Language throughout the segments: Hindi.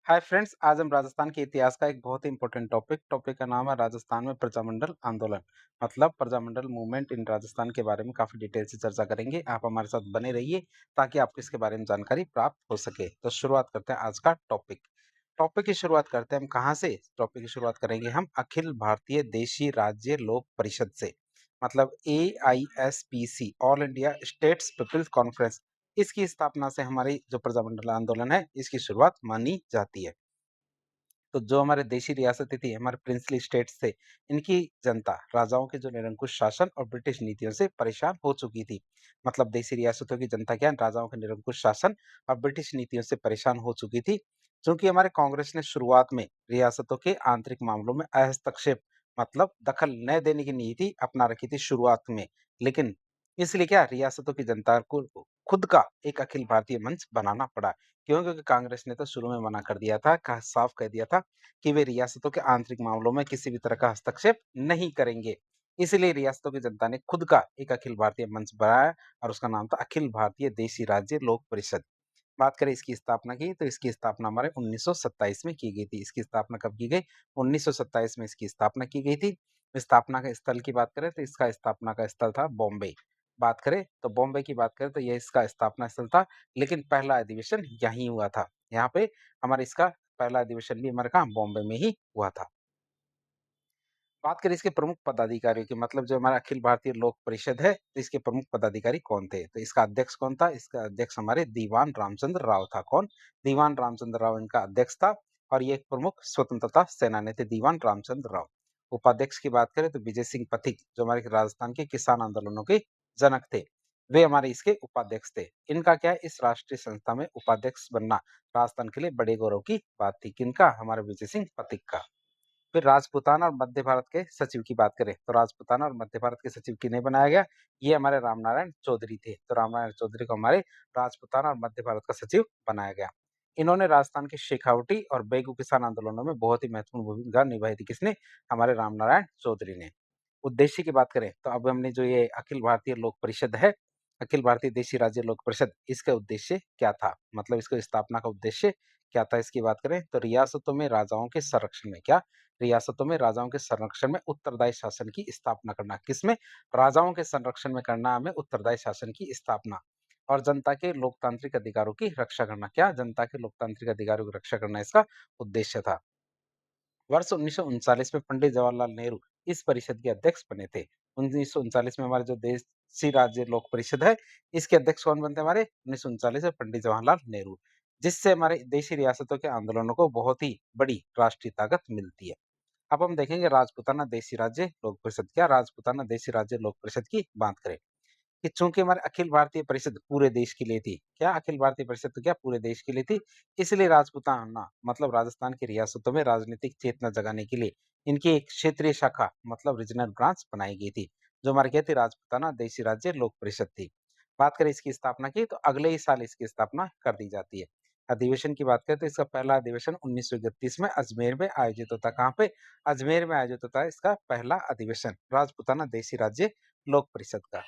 हाय फ्रेंड्स, आज हम राजस्थान के इतिहास का एक बहुत ही इंपॉर्टेंट टॉपिक का नाम है राजस्थान में प्रजामंडल आंदोलन। मतलब प्रजामंडल मूवमेंट इन राजस्थान के बारे में काफी डिटेल से चर्चा करेंगे। आप हमारे साथ बने रहिए ताकि आपको इसके बारे में जानकारी प्राप्त हो सके। तो शुरुआत करते हैं आज का टॉपिक। टॉपिक की शुरुआत करते हैं हम कहाँ से? टॉपिक की शुरुआत करेंगे हम अखिल भारतीय देशी राज्य लोक परिषद से। मतलब AISPC, all India states peoples conference. इसकी स्थापना से हमारी जो प्रजामंडल आंदोलन है इसकी शुरुआत मानी जाती है। तो जो हमारे देशी रियासतें थी, हमारे प्रिंसली स्टेट्स थे, इनकी जनता राजाओं के जो निरंकुश शासन और ब्रिटिश नीतियों से परेशान हो चुकी थी। मतलब देशी रियासतों की जनता क्या राजाओं के निरंकुश शासन और ब्रिटिश नीतियों से परेशान हो चुकी थी। चूंकि हमारे कांग्रेस ने शुरुआत में रियासतों के आंतरिक मामलों में हस्तक्षेप मतलब दखल न देने की नीति अपना रखी थी शुरुआत में, लेकिन इसलिए क्या रियासतों की जनता को खुद का एक अखिल भारतीय मंच बनाना पड़ा। क्यों? क्योंकि कांग्रेस ने तो शुरू में मना कर दिया था, साफ कह दिया था कि वे रियासतों के आंतरिक मामलों में किसी भी तरह का हस्तक्षेप नहीं करेंगे। इसलिए रियासतों की जनता ने खुद का एक अखिल भारतीय मंच बनाया और उसका नाम था अखिल भारतीय देशी राज्य लोक परिषद। बात करें इसकी स्थापना की, तो इसकी स्थापना हमारे 1927 में की गई थी। इसकी स्थापना कब की गई? 1927 में इसकी स्थापना की गई थी। स्थापना के स्थल की बात करें तो इसका स्थापना का स्थल था बॉम्बे। बात करें तो बॉम्बे की बात करें तो यह इसका स्थापना स्थल था, लेकिन पहला अधिवेशन यहीं हुआ था। यहाँ पे हमारे इसका पहला अधिवेशन भी हमारे कहाँ बॉम्बे में ही हुआ था। बात करें इसके प्रमुख पदाधिकारियों की, मतलब जो हमारा अखिल भारतीय लोक परिषद है, तो इसके प्रमुख पदाधिकारी कौन थे? तो इसका अध्यक्ष कौन था? इसका अध्यक्ष हमारे दीवान रामचंद्र राव था। कौन? दीवान रामचंद्र राव इनका अध्यक्ष था और ये एक प्रमुख स्वतंत्रता सेनानी थे, दीवान रामचंद्र राव। उपाध्यक्ष की बात करें तो विजय सिंह पथिक, जो हमारे राजस्थान के किसान आंदोलनों के जनक थे, वे हमारे इसके उपाध्यक्ष थे। इनका क्या है, इस राष्ट्रीय संस्था में उपाध्यक्ष बनना राजस्थान के लिए बड़े गौरव की बात थी। किनका? हमारे विजय सिंह पथिक का। फिर राजपूताना और मध्य भारत के सचिव की बात करें तो राजपूताना और मध्य भारत के सचिव किन्हें बनाया गया? ये हमारे रामनारायण चौधरी थे। तो रामनारायण चौधरी को हमारे राजपूताना और मध्य भारत का सचिव बनाया गया। इन्होंने राजस्थान के शेखावटी और बेगू किसान आंदोलनों में बहुत ही महत्वपूर्ण भूमिका निभाई थी। किसने? हमारे रामनारायण चौधरी ने। उद्देश्य की बात करें तो अब हमने जो ये अखिल भारतीय लोक परिषद है, अखिल भारतीय देशी राज्य लोक परिषद, इसका उद्देश्य क्या था? मतलब इसको स्थापना का उद्देश्य क्या था? इसकी बात करें तो रियासतों में राजाओं के संरक्षण में क्या? रियासतों में राजाओं के संरक्षण में उत्तरदायी शासन की स्थापना करना। किसमें? राजाओं के संरक्षण में करना हमें उत्तरदायी शासन की स्थापना। और जनता के लोकतांत्रिक अधिकारों की रक्षा करना। क्या? जनता के लोकतांत्रिक अधिकारों की रक्षा करना इसका उद्देश्य था। वर्ष 1939 में पंडित जवाहरलाल नेहरू इस परिषद के अध्यक्ष बने थे। 1939 में हमारे जो देशी राज्य लोक परिषद है, इसके अध्यक्ष कौन बनते हैं? हमारे 1939 में पंडित जवाहरलाल नेहरू, जिससे हमारे देशी रियासतों के आंदोलनों को बहुत ही बड़ी राष्ट्रीय ताकत मिलती है। अब हम देखेंगे राजपूताना देशी राज्य लोक परिषद। क्या? राजपूताना देशी राज्य लोक परिषद की बात करें कि चूंकि हमारे अखिल भारतीय परिषद पूरे देश के लिए थी। क्या? अखिल भारतीय परिषद तो क्या पूरे देश के लिए थी, इसलिए राजपूताना मतलब राजस्थान की रियासतों में राजनीतिक चेतना जगाने के लिए इनकी एक क्षेत्रीय शाखा मतलब रीजनल ब्रांच बनाई गई थी, जो हमारे क्या थी? राजपूताना देशी राज्य लोक परिषद थी। बात करें इसकी स्थापना की तो अगले ही साल इसकी स्थापना कर दी जाती है। अधिवेशन की बात करें तो इसका पहला अधिवेशन 1931 में अजमेर में आयोजित होता है। कहाँ पे? अजमेर में आयोजित होता है इसका पहला अधिवेशन राजपूताना देशी राज्य लोक परिषद का।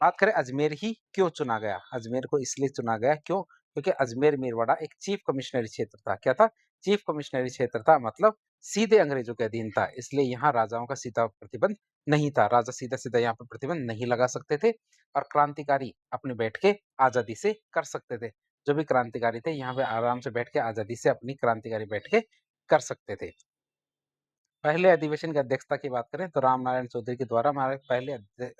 बात करें अजमेर ही क्यों चुना गया? अजमेर को इसलिए चुना गया क्यों? क्योंकि अजमेर मेरवाड़ा एक चीफ कमिश्नरी क्षेत्र था। क्या था? चीफ कमिश्नरी क्षेत्र था, मतलब सीधे अंग्रेजों के अधीन था। इसलिए यहाँ राजाओं का सीधा प्रतिबंध नहीं था। राजा सीधा-सीधा यहाँ पे प्रतिबंध नहीं लगा सकते थे और क्रांतिकारी अपने बैठ के आज़ादी से कर सकते थे। जो भी क्रांतिकारी थे यहाँ पे आराम से बैठ के आज़ादी से अपनी क्रांतिकारी बैठ के कर सकते थे। पहले अधिवेशन की अध्यक्षता की बात करें तो रामनारायण चौधरी के द्वारा हमारे पहले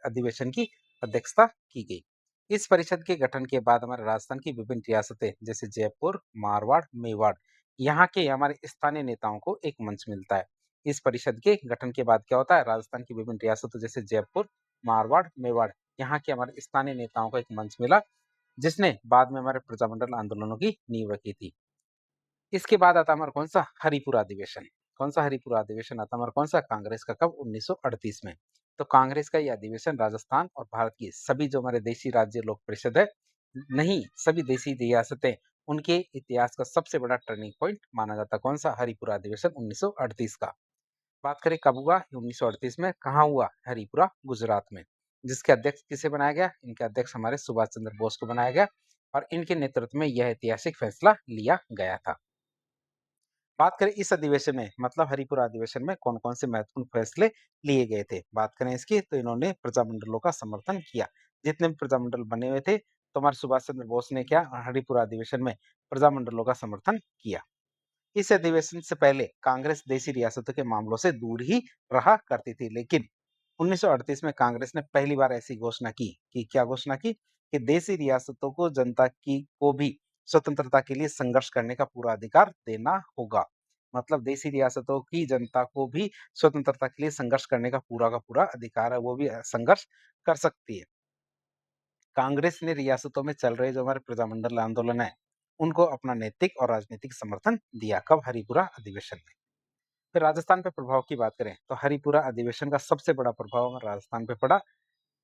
अधिवेशन की अध्यक्षता की गई। इस परिषद के गठन के बाद हमारे राजस्थान की विभिन्न रियासतें जैसे जयपुर, मारवाड़, मेवाड़, यहाँ के हमारे स्थानीय नेताओं को एक मंच मिलता है। इस परिषद के गठन के बाद क्या होता है? राजस्थान की विभिन्न रियासतों जैसे जयपुर, मारवाड़, मेवाड़, यहाँ के हमारे स्थानीय नेताओं को एक मंच मिला, जिसने बाद में हमारे प्रजामंडल आंदोलनों की नींव रखी थी। इसके बाद आता हमारा कौन-सा? हरिपुरा अधिवेशन। कौन-सा हरिपुरा अधिवेशन आता है हमारा? कौन-सा? कांग्रेस का। कब? 1938 में। तो कांग्रेस का ये अधिवेशन राजस्थान और भारत की सभी जो हमारे देशी राज्य लोक परिषद है, नहीं सभी देशी रियासतें, उनके इतिहास का सबसे बड़ा टर्निंग पॉइंट माना जाता है। कौन-सा? हरिपुरा अधिवेशन 1938 का। बात करें कब हुआ? 1938 में। कहाँ हुआ? हरिपुरा, गुजरात में। जिसके अध्यक्ष किसे बनाया गया? इनके अध्यक्ष हमारे सुभाष चंद्र बोस को बनाया गया और इनके नेतृत्व में यह ऐतिहासिक फैसला लिया गया था। बात करें इस अधिवेशन में मतलब हरिपुरा अधिवेशन में कौन-कौन से महत्वपूर्ण फैसले लिए गए थे? बात करें इसकी तो इन्होंने प्रजामंडलों का समर्थन किया। जितने भी प्रजामंडल बने हुए थे, तो हमारे सुभाष चंद्र बोस ने क्या हरिपुरा अधिवेशन में प्रजामंडलों का समर्थन किया। इस अधिवेशन से पहले कांग्रेस देशी रियासतों के मामलों से दूर ही रहा करती थी, लेकिन 1938 में कांग्रेस ने पहली बार ऐसी घोषणा की कि क्या घोषणा की कि देशी रियासतों को जनता की को भी स्वतंत्रता के लिए संघर्ष करने का पूरा अधिकार देना होगा। मतलब देशी रियासतों की जनता को भी स्वतंत्रता के लिए संघर्ष करने का पूरा अधिकार है, वो भी संघर्ष कर सकती है। कांग्रेस ने रियासतों में चल रहे जो हमारे प्रजामंडल आंदोलन है, उनको अपना नैतिक और राजनीतिक समर्थन दिया। कब? हरिपुरा अधिवेशन में। फिर राजस्थान पे प्रभाव की बात करें तो हरिपुरा अधिवेशन का सबसे बड़ा प्रभाव हमारे राजस्थान पे पड़ा।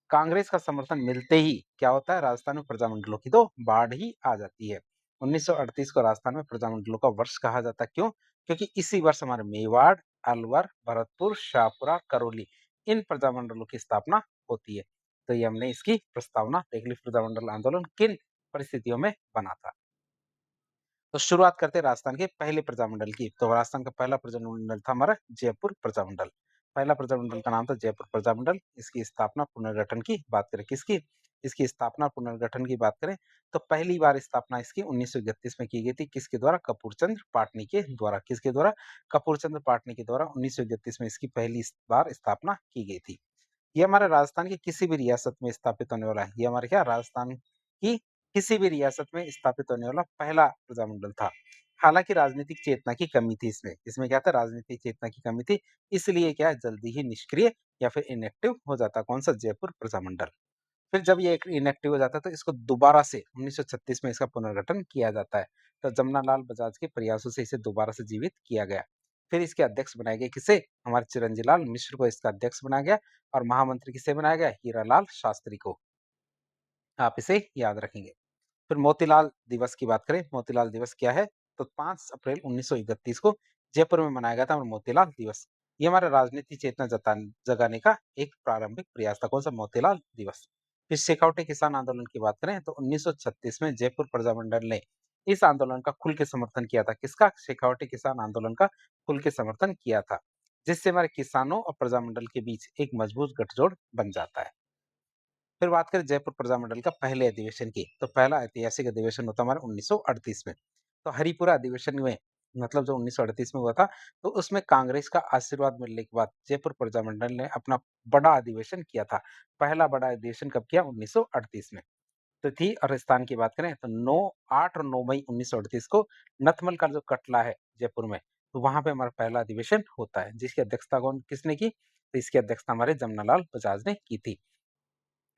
कांग्रेस का समर्थन मिलते ही क्या होता है, राजस्थान में प्रजामंडलों की तो बाढ़ ही आ जाती है। 1938 को राजस्थान में प्रजामंडलों का वर्ष कहा जाता है। क्यों? क्योंकि इसी वर्ष हमारे मेवाड़, अलवर, भरतपुर, शाहपुरा, करौली इन प्रजामंडलों की स्थापना होती है। तो ये हमने इसकी प्रस्तावना देख ली। प्रजामंडल आंदोलन किन परिस्थितियों में बना था। तो शुरुआत करते हैं राजस्थान के पहले प्रजामंडल की। तो राजस्थान का पहला प्रजामंडल था हमारा जयपुर प्रजामंडल। पहला प्रजामंडल का नाम था जयपुर प्रजामंडल। इसकी स्थापना पुनर्गठन की बात करें किसकी? इसकी स्थापना पुनर्गठन की बात करें तो पहली बार स्थापना इसकी 1931 में की गई थी। किसके द्वारा? कपूरचंद पाटनी के द्वारा। किसके द्वारा? कपूरचंद पाटनी के द्वारा 1931 में इसकी पहली बार स्थापना की गई थी। ये हमारे राजस्थान की किसी भी रियासत में स्थापित होने वाला है। ये हमारे क्या राजस्थान की किसी भी रियासत में स्थापित होने वाला पहला प्रजामंडल था। हालांकि राजनीतिक चेतना की कमी थी इसमें। इसमें क्या था? राजनीतिक चेतना की कमी थी। इसलिए क्या है जल्दी ही निष्क्रिय या फिर इनएक्टिव हो जाता। कौन सा? जयपुर प्रजामंडल। फिर जब ये इनएक्टिव हो जाता है तो इसको दोबारा से 1936 में इसका पुनर्गठन किया जाता है। तो जमनालाल बजाज के प्रयासों से इसे दोबारा से जीवित किया गया। फिर इसके अध्यक्ष बनाए गए किसे? हमारे चिरंजी लाल मिश्र को इसका अध्यक्ष बनाया गया। और महामंत्री किसे बनाया गया? हीरालाल शास्त्री को। आप इसे याद रखेंगे। फिर मोतीलाल दिवस की बात करें, मोतीलाल दिवस क्या है? तो 5 अप्रैल 1931 को जयपुर में मनाया गया था मोतीलाल दिवस। ये हमारा राजनीति चेतना जगाने का एक प्रारंभिक प्रयास था। कौन सा? मोतीलाल दिवस। फिर शेखावटी किसान आंदोलन की बात करें तो 1936 में जयपुर प्रजामंडल ने इस आंदोलन का खुल के समर्थन किया था। किसका? शेखावटी किसान आंदोलन का खुल के समर्थन किया था, जिससे हमारे किसानों और प्रजामंडल के बीच एक मजबूत गठजोड़ बन जाता है। फिर बात करें जयपुर प्रजामंडल का पहले अधिवेशन की, तो पहला ऐतिहासिक अधिवेशन होता हमारा 1938 में। तो हरिपुरा अधिवेशन में मतलब जो 1938 में हुआ था, तो उसमें कांग्रेस का आशीर्वाद मिलने के बाद जयपुर प्रजामंडल ने अपना बड़ा अधिवेशन किया था। पहला बड़ा अधिवेशन कब किया? 1938 में। तो थी और स्थान की बात करें तो 8 और 9 मई 1938 को नथमल का जो कटला है जयपुर में, तो वहां पे हमारा पहला अधिवेशन होता है, जिसकी अध्यक्षता कौन किसने की? तो इसकी अध्यक्षता हमारे जमनालाल बजाज ने की थी।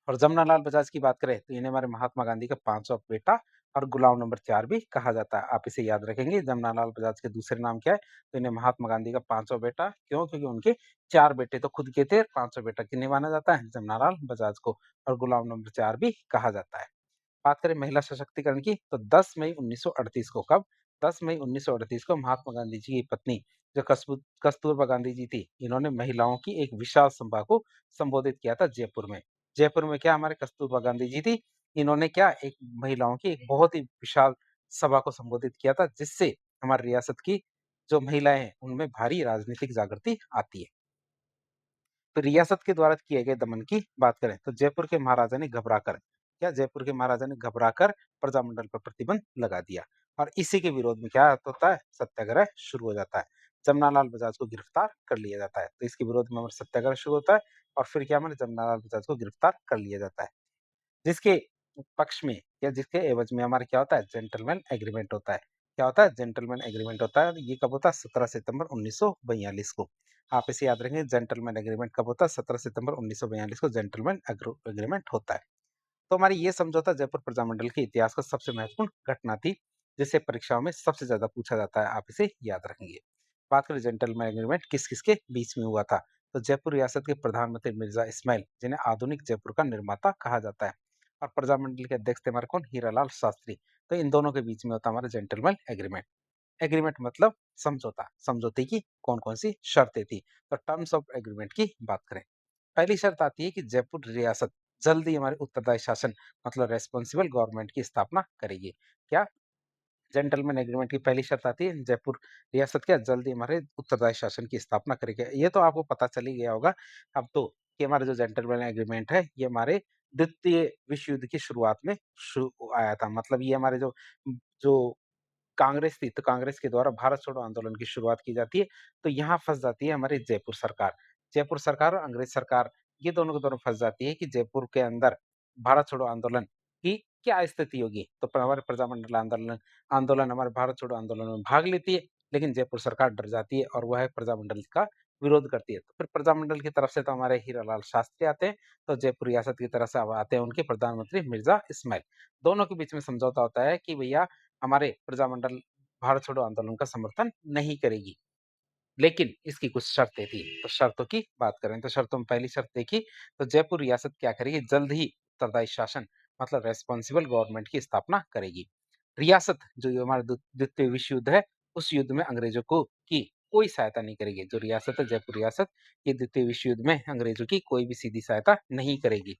और जमनालाल बजाज की बात करें तो इन्हें हमारे महात्मा गांधी का 500 बेटा और गुलाम नंबर 4 भी कहा जाता है। आप इसे याद रखेंगे। जमनालाल बजाज के दूसरे नाम क्या है? तो इन्हें महात्मा गांधी का 500 बेटा। क्यों? क्योंकि उनके 4 बेटे तो खुद के थे। 500 बेटा किन्हें माना जाता है? जमनालाल बजाज को। और गुलाम नंबर 4 भी कहा जाता है। बात करें महिला सशक्तिकरण की तो 10 मई 1938 को। कब? 10 मई 1938 को महात्मा गांधी जी की पत्नी जो कस्तूरबा गांधी जी थी, इन्होंने महिलाओं की एक विशाल सभा को संबोधित किया था जयपुर में। जयपुर में क्या हमारे कस्तूरबा गांधी जी थी, इन्होंने क्या एक महिलाओं की एक बहुत ही विशाल सभा को संबोधित किया था, जिससे हमारी रियासत की जो महिलाएं हैं उनमें भारी राजनीतिक जागृति आती है। तो रियासत के द्वारा किए गए दमन की बात करें तो जयपुर के महाराजा ने घबराकर क्या जयपुर के महाराजा ने घबराकर प्रजामंडल पर प्रतिबंध लगा दिया। और इसी के विरोध में क्या होता है? सत्याग्रह शुरू हो जाता है। जमनालाल बजाज को गिरफ्तार कर लिया जाता है। तो इसके विरोध में हमारा सत्याग्रह शुरू होता है। और फिर क्या हमारे जमनालाल बजाज को गिरफ्तार कर लिया जाता है, जिसके पक्ष में या जिसके एवज में हमारा क्या होता है? जेंटलमैन एग्रीमेंट होता है। क्या होता है? जेंटलमैन एग्रीमेंट होता है। ये कब होता है? 17 सितंबर 1942 को। आप इसे याद रखेंगे। जेंटलमैन एग्रीमेंट कब होता है? 17 सितंबर 1942 को जेंटलमैन एग्रीमेंट होता है। तो हमारी ये समझौता जयपुर प्रजामंडल के इतिहास का सबसे महत्वपूर्ण घटना थी, जिसे परीक्षाओं में सबसे ज्यादा पूछा जाता है। आप इसे याद रखेंगे। बात करें जेंटलमैन एग्रीमेंट किस किसके बीच में हुआ था, तो जयपुर रियासत के प्रधानमंत्री मिर्जा इस्माइल, जिन्हें आधुनिक जयपुर का निर्माता कहा जाता है, और प्रजामंडल के अध्यक्ष थे हमारे कौन? हीरालाल शास्त्री। तो इन दोनों के बीच में होता है हमारा जेंटलमैन एग्रीमेंट। एग्रीमेंट मतलब समझौता। समझौते की कौन कौन सी शर्तें थी? तो टर्म्स ऑफ एग्रीमेंट की बात करें, पहली शर्त आती है कि जयपुर रियासत जल्द ही हमारे उत्तरदायी शासन मतलब रेस्पॉन्सिबल गवर्नमेंट की स्थापना करेगी। क्या? जेंटलमैन एग्रीमेंट की पहली शर्त आती है, जयपुर रियासत क्या जल्द ही हमारे उत्तरदायी शासन की स्थापना करेगी। ये तो आपको पता चल ही गया होगा अब तो कि हमारा जो जेंटलमैन एग्रीमेंट है, ये हमारे द्वितीय विश्व युद्ध की शुरुआत में शु आया था। मतलब ये हमारे जो जो कांग्रेस थी, तो कांग्रेस के द्वारा भारत छोड़ो आंदोलन की शुरुआत की जाती है, तो यहाँ फँस जाती है हमारी जयपुर सरकार। जयपुर सरकार और अंग्रेज सरकार, ये दोनों के दोनों फँस जाती है कि जयपुर के अंदर भारत छोड़ो आंदोलन की क्या स्थिति होगी? तो हमारे प्रजामंडल आंदोलन आंदोलन हमारे भारत छोड़ो आंदोलन में भाग लेती है, लेकिन जयपुर सरकार डर जाती है और वह प्रजामंडल का विरोध करती है। तो फिर प्रजामंडल की तरफ से तो हमारे हीरालाल शास्त्री आते हैं, तो जयपुर रियासत की तरफ से अब आते हैं उनके प्रधानमंत्री मिर्ज़ा इस्माइल। दोनों के बीच में समझौता होता है कि भैया हमारे प्रजामंडल भारत छोड़ो आंदोलन का समर्थन नहीं करेगी। लेकिन इसकी कुछ शर्तें थी, तो शर्तों की बात करें तो शर्तों में पहली शर्त देखी तो जयपुर रियासत क्या करेगी जल्द ही उत्तरदायी शासन मतलब रिस्पॉन्सिबल गवर्नमेंट की स्थापना करेगी। रियासत जो ये हमारा द्वितीय विश्व युद्ध है, उस युद्ध में अंग्रेजों को की कोई सहायता नहीं करेगी। जो रियासत है जयपुर रियासत, ये द्वितीय विश्व युद्ध में अंग्रेजों की कोई भी सीधी सहायता नहीं करेगी।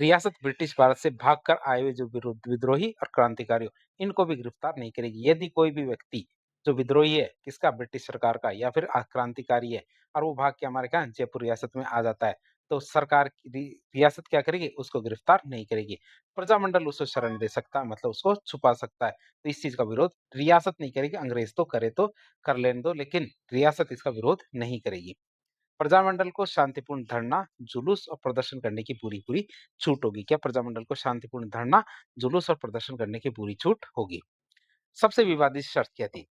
रियासत ब्रिटिश भारत से भागकर आए हुए जो विद्रोही और क्रांतिकारी हो, इनको भी गिरफ्तार नहीं करेगी। यदि कोई भी व्यक्ति जो विद्रोही है, किसका ब्रिटिश सरकार का या फिर क्रांतिकारी है और वो भाग के हमारे कहाँ जयपुर रियासत में आ जाता है, तो सरकार की रियासत क्या करेगी? उसको गिरफ्तार नहीं करेगी। प्रजामंडल उसे शरण दे सकता है, मतलब उसको छुपा सकता है। तो इस चीज का विरोध रियासत नहीं करेगी। अंग्रेज तो करे तो कर लेने दो, लेकिन रियासत इसका विरोध नहीं करेगी। प्रजामंडल को शांतिपूर्ण धरना, जुलूस और प्रदर्शन करने की पूरी-पूरी छूट होगी। क्या प्रजामंडल को शांतिपूर्ण धरना, जुलूस और प्रदर्शन करने की पूरी छूट होगी। सबसे विवादित शर्त क्या थी?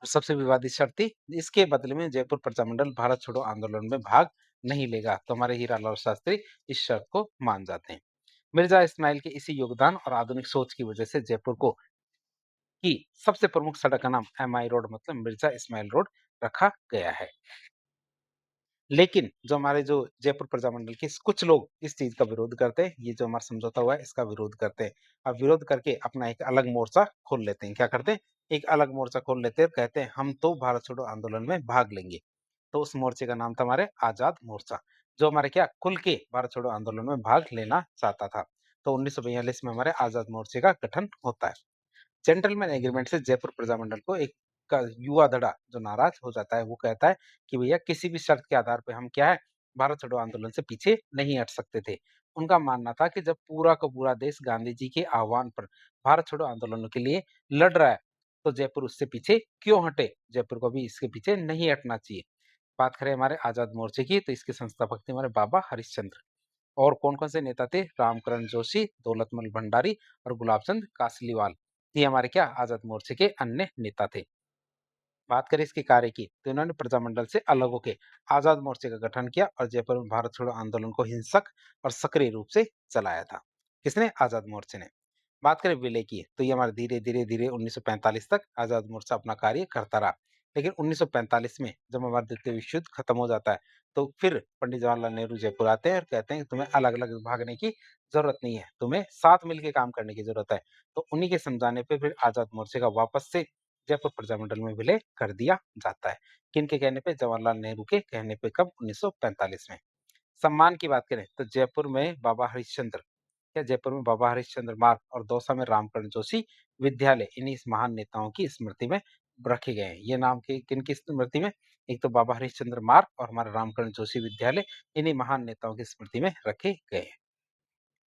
सबसे विवादित शर्त थी, इसके बदले में जयपुर प्रजामंडल भारत छोड़ो आंदोलन में भाग नहीं लेगा। तो हमारे हीरालाल शास्त्री इस शर्त को मान जाते हैं। मिर्जा इस्माइल के इसी योगदान और आधुनिक सोच की वजह से जयपुर को की सबसे प्रमुख सड़क का नाम एमआई रोड मतलब मिर्जा इस्माइल रोड रखा गया है। लेकिन जो हमारे जो जयपुर प्रजामंडल के कुछ लोग इस चीज़ का विरोध करते हैं, ये जो हमारा समझौता हुआ है इसका विरोध करते हैं। अब विरोध करके अपना एक अलग मोर्चा खोल लेते हैं। क्या करते हैं? एक अलग मोर्चा खोल लेते हैं और कहते हैं हम तो भारत छोड़ो आंदोलन में भाग लेंगे। तो उस मोर्चे का नाम था हमारे आज़ाद मोर्चा, जो हमारे क्या खुल के भारत छोड़ो आंदोलन में भाग लेना चाहता था। तो 1942 में हमारे आज़ाद मोर्चे का गठन होता है। जेंटलमैन एग्रीमेंट से जयपुर प्रजामंडल को एक का युवा धड़ा जो नाराज हो जाता है, वो कहता है कि भैया किसी भी शर्त के आधार पे हम क्या है भारत छोड़ो आंदोलन से पीछे नहीं हट सकते थे। उनका मानना था कि जब पूरा का पूरा देश गांधी जी के आह्वान पर भारत छोड़ो आंदोलन के लिए लड़ रहा है, तो जयपुर उससे पीछे क्यों हटे? जयपुर को भी इसके पीछे नहीं हटना चाहिए। बात करें हमारे आजाद मोर्चे की, तो इसके संस्थापक थे हमारे बाबा हरिश्चंद्र। और कौन-कौन से नेता थे? रामकरण जोशी, दौलतमल भंडारी और गुलाबचंद कासलीवाल। ये हमारे क्या आज़ाद मोर्चे के अन्य नेता थे। बात करें इसके कार्य की, तो इन्होंने प्रजामंडल से अलग होके आज़ाद मोर्चे का गठन किया और जयपुर में भारत छोड़ो आंदोलन को हिंसक और सक्रिय रूप से चलाया था। किसने? आज़ाद मोर्चे ने। बात करें विलय की, तो ये हमारा धीरे-धीरे 1945 तक आज़ाद मोर्चा अपना कार्य करता रहा। लेकिन 1945 में जब हमारा द्वितीय विश्व युद्ध खत्म हो जाता है, तो फिर पंडित जवाहरलाल नेहरू जयपुर आते हैं और कहते हैं कि तुम्हें अलग-अलग भागने की ज़रूरत नहीं है, तुम्हें साथ मिलके काम करने की ज़रूरत है। तो उन्हीं के समझाने पे फिर आज़ाद मोर्चे का वापस से जयपुर प्रजामंडल में विलय कर दिया जाता है। किनके कहने पे? जवाहरलाल नेहरू के कहने पे। कब? 1945 में। सम्मान की बात करें, तो जयपुर में बाबा हरिश्चंद्र क्या जयपुर में बाबा हरिश्चंद्र मार्ग और दौसा में रामकरण जोशी विद्यालय इन्हीं इस महान नेताओं की स्मृति में रखे गए हैं। ये नाम के किनकी स्मृति में? एक तो बाबा हरिश्चंद्र मार्ग और हमारा रामकरण जोशी विद्यालय इन्हीं महान नेताओं की स्मृति में रखे गए हैं।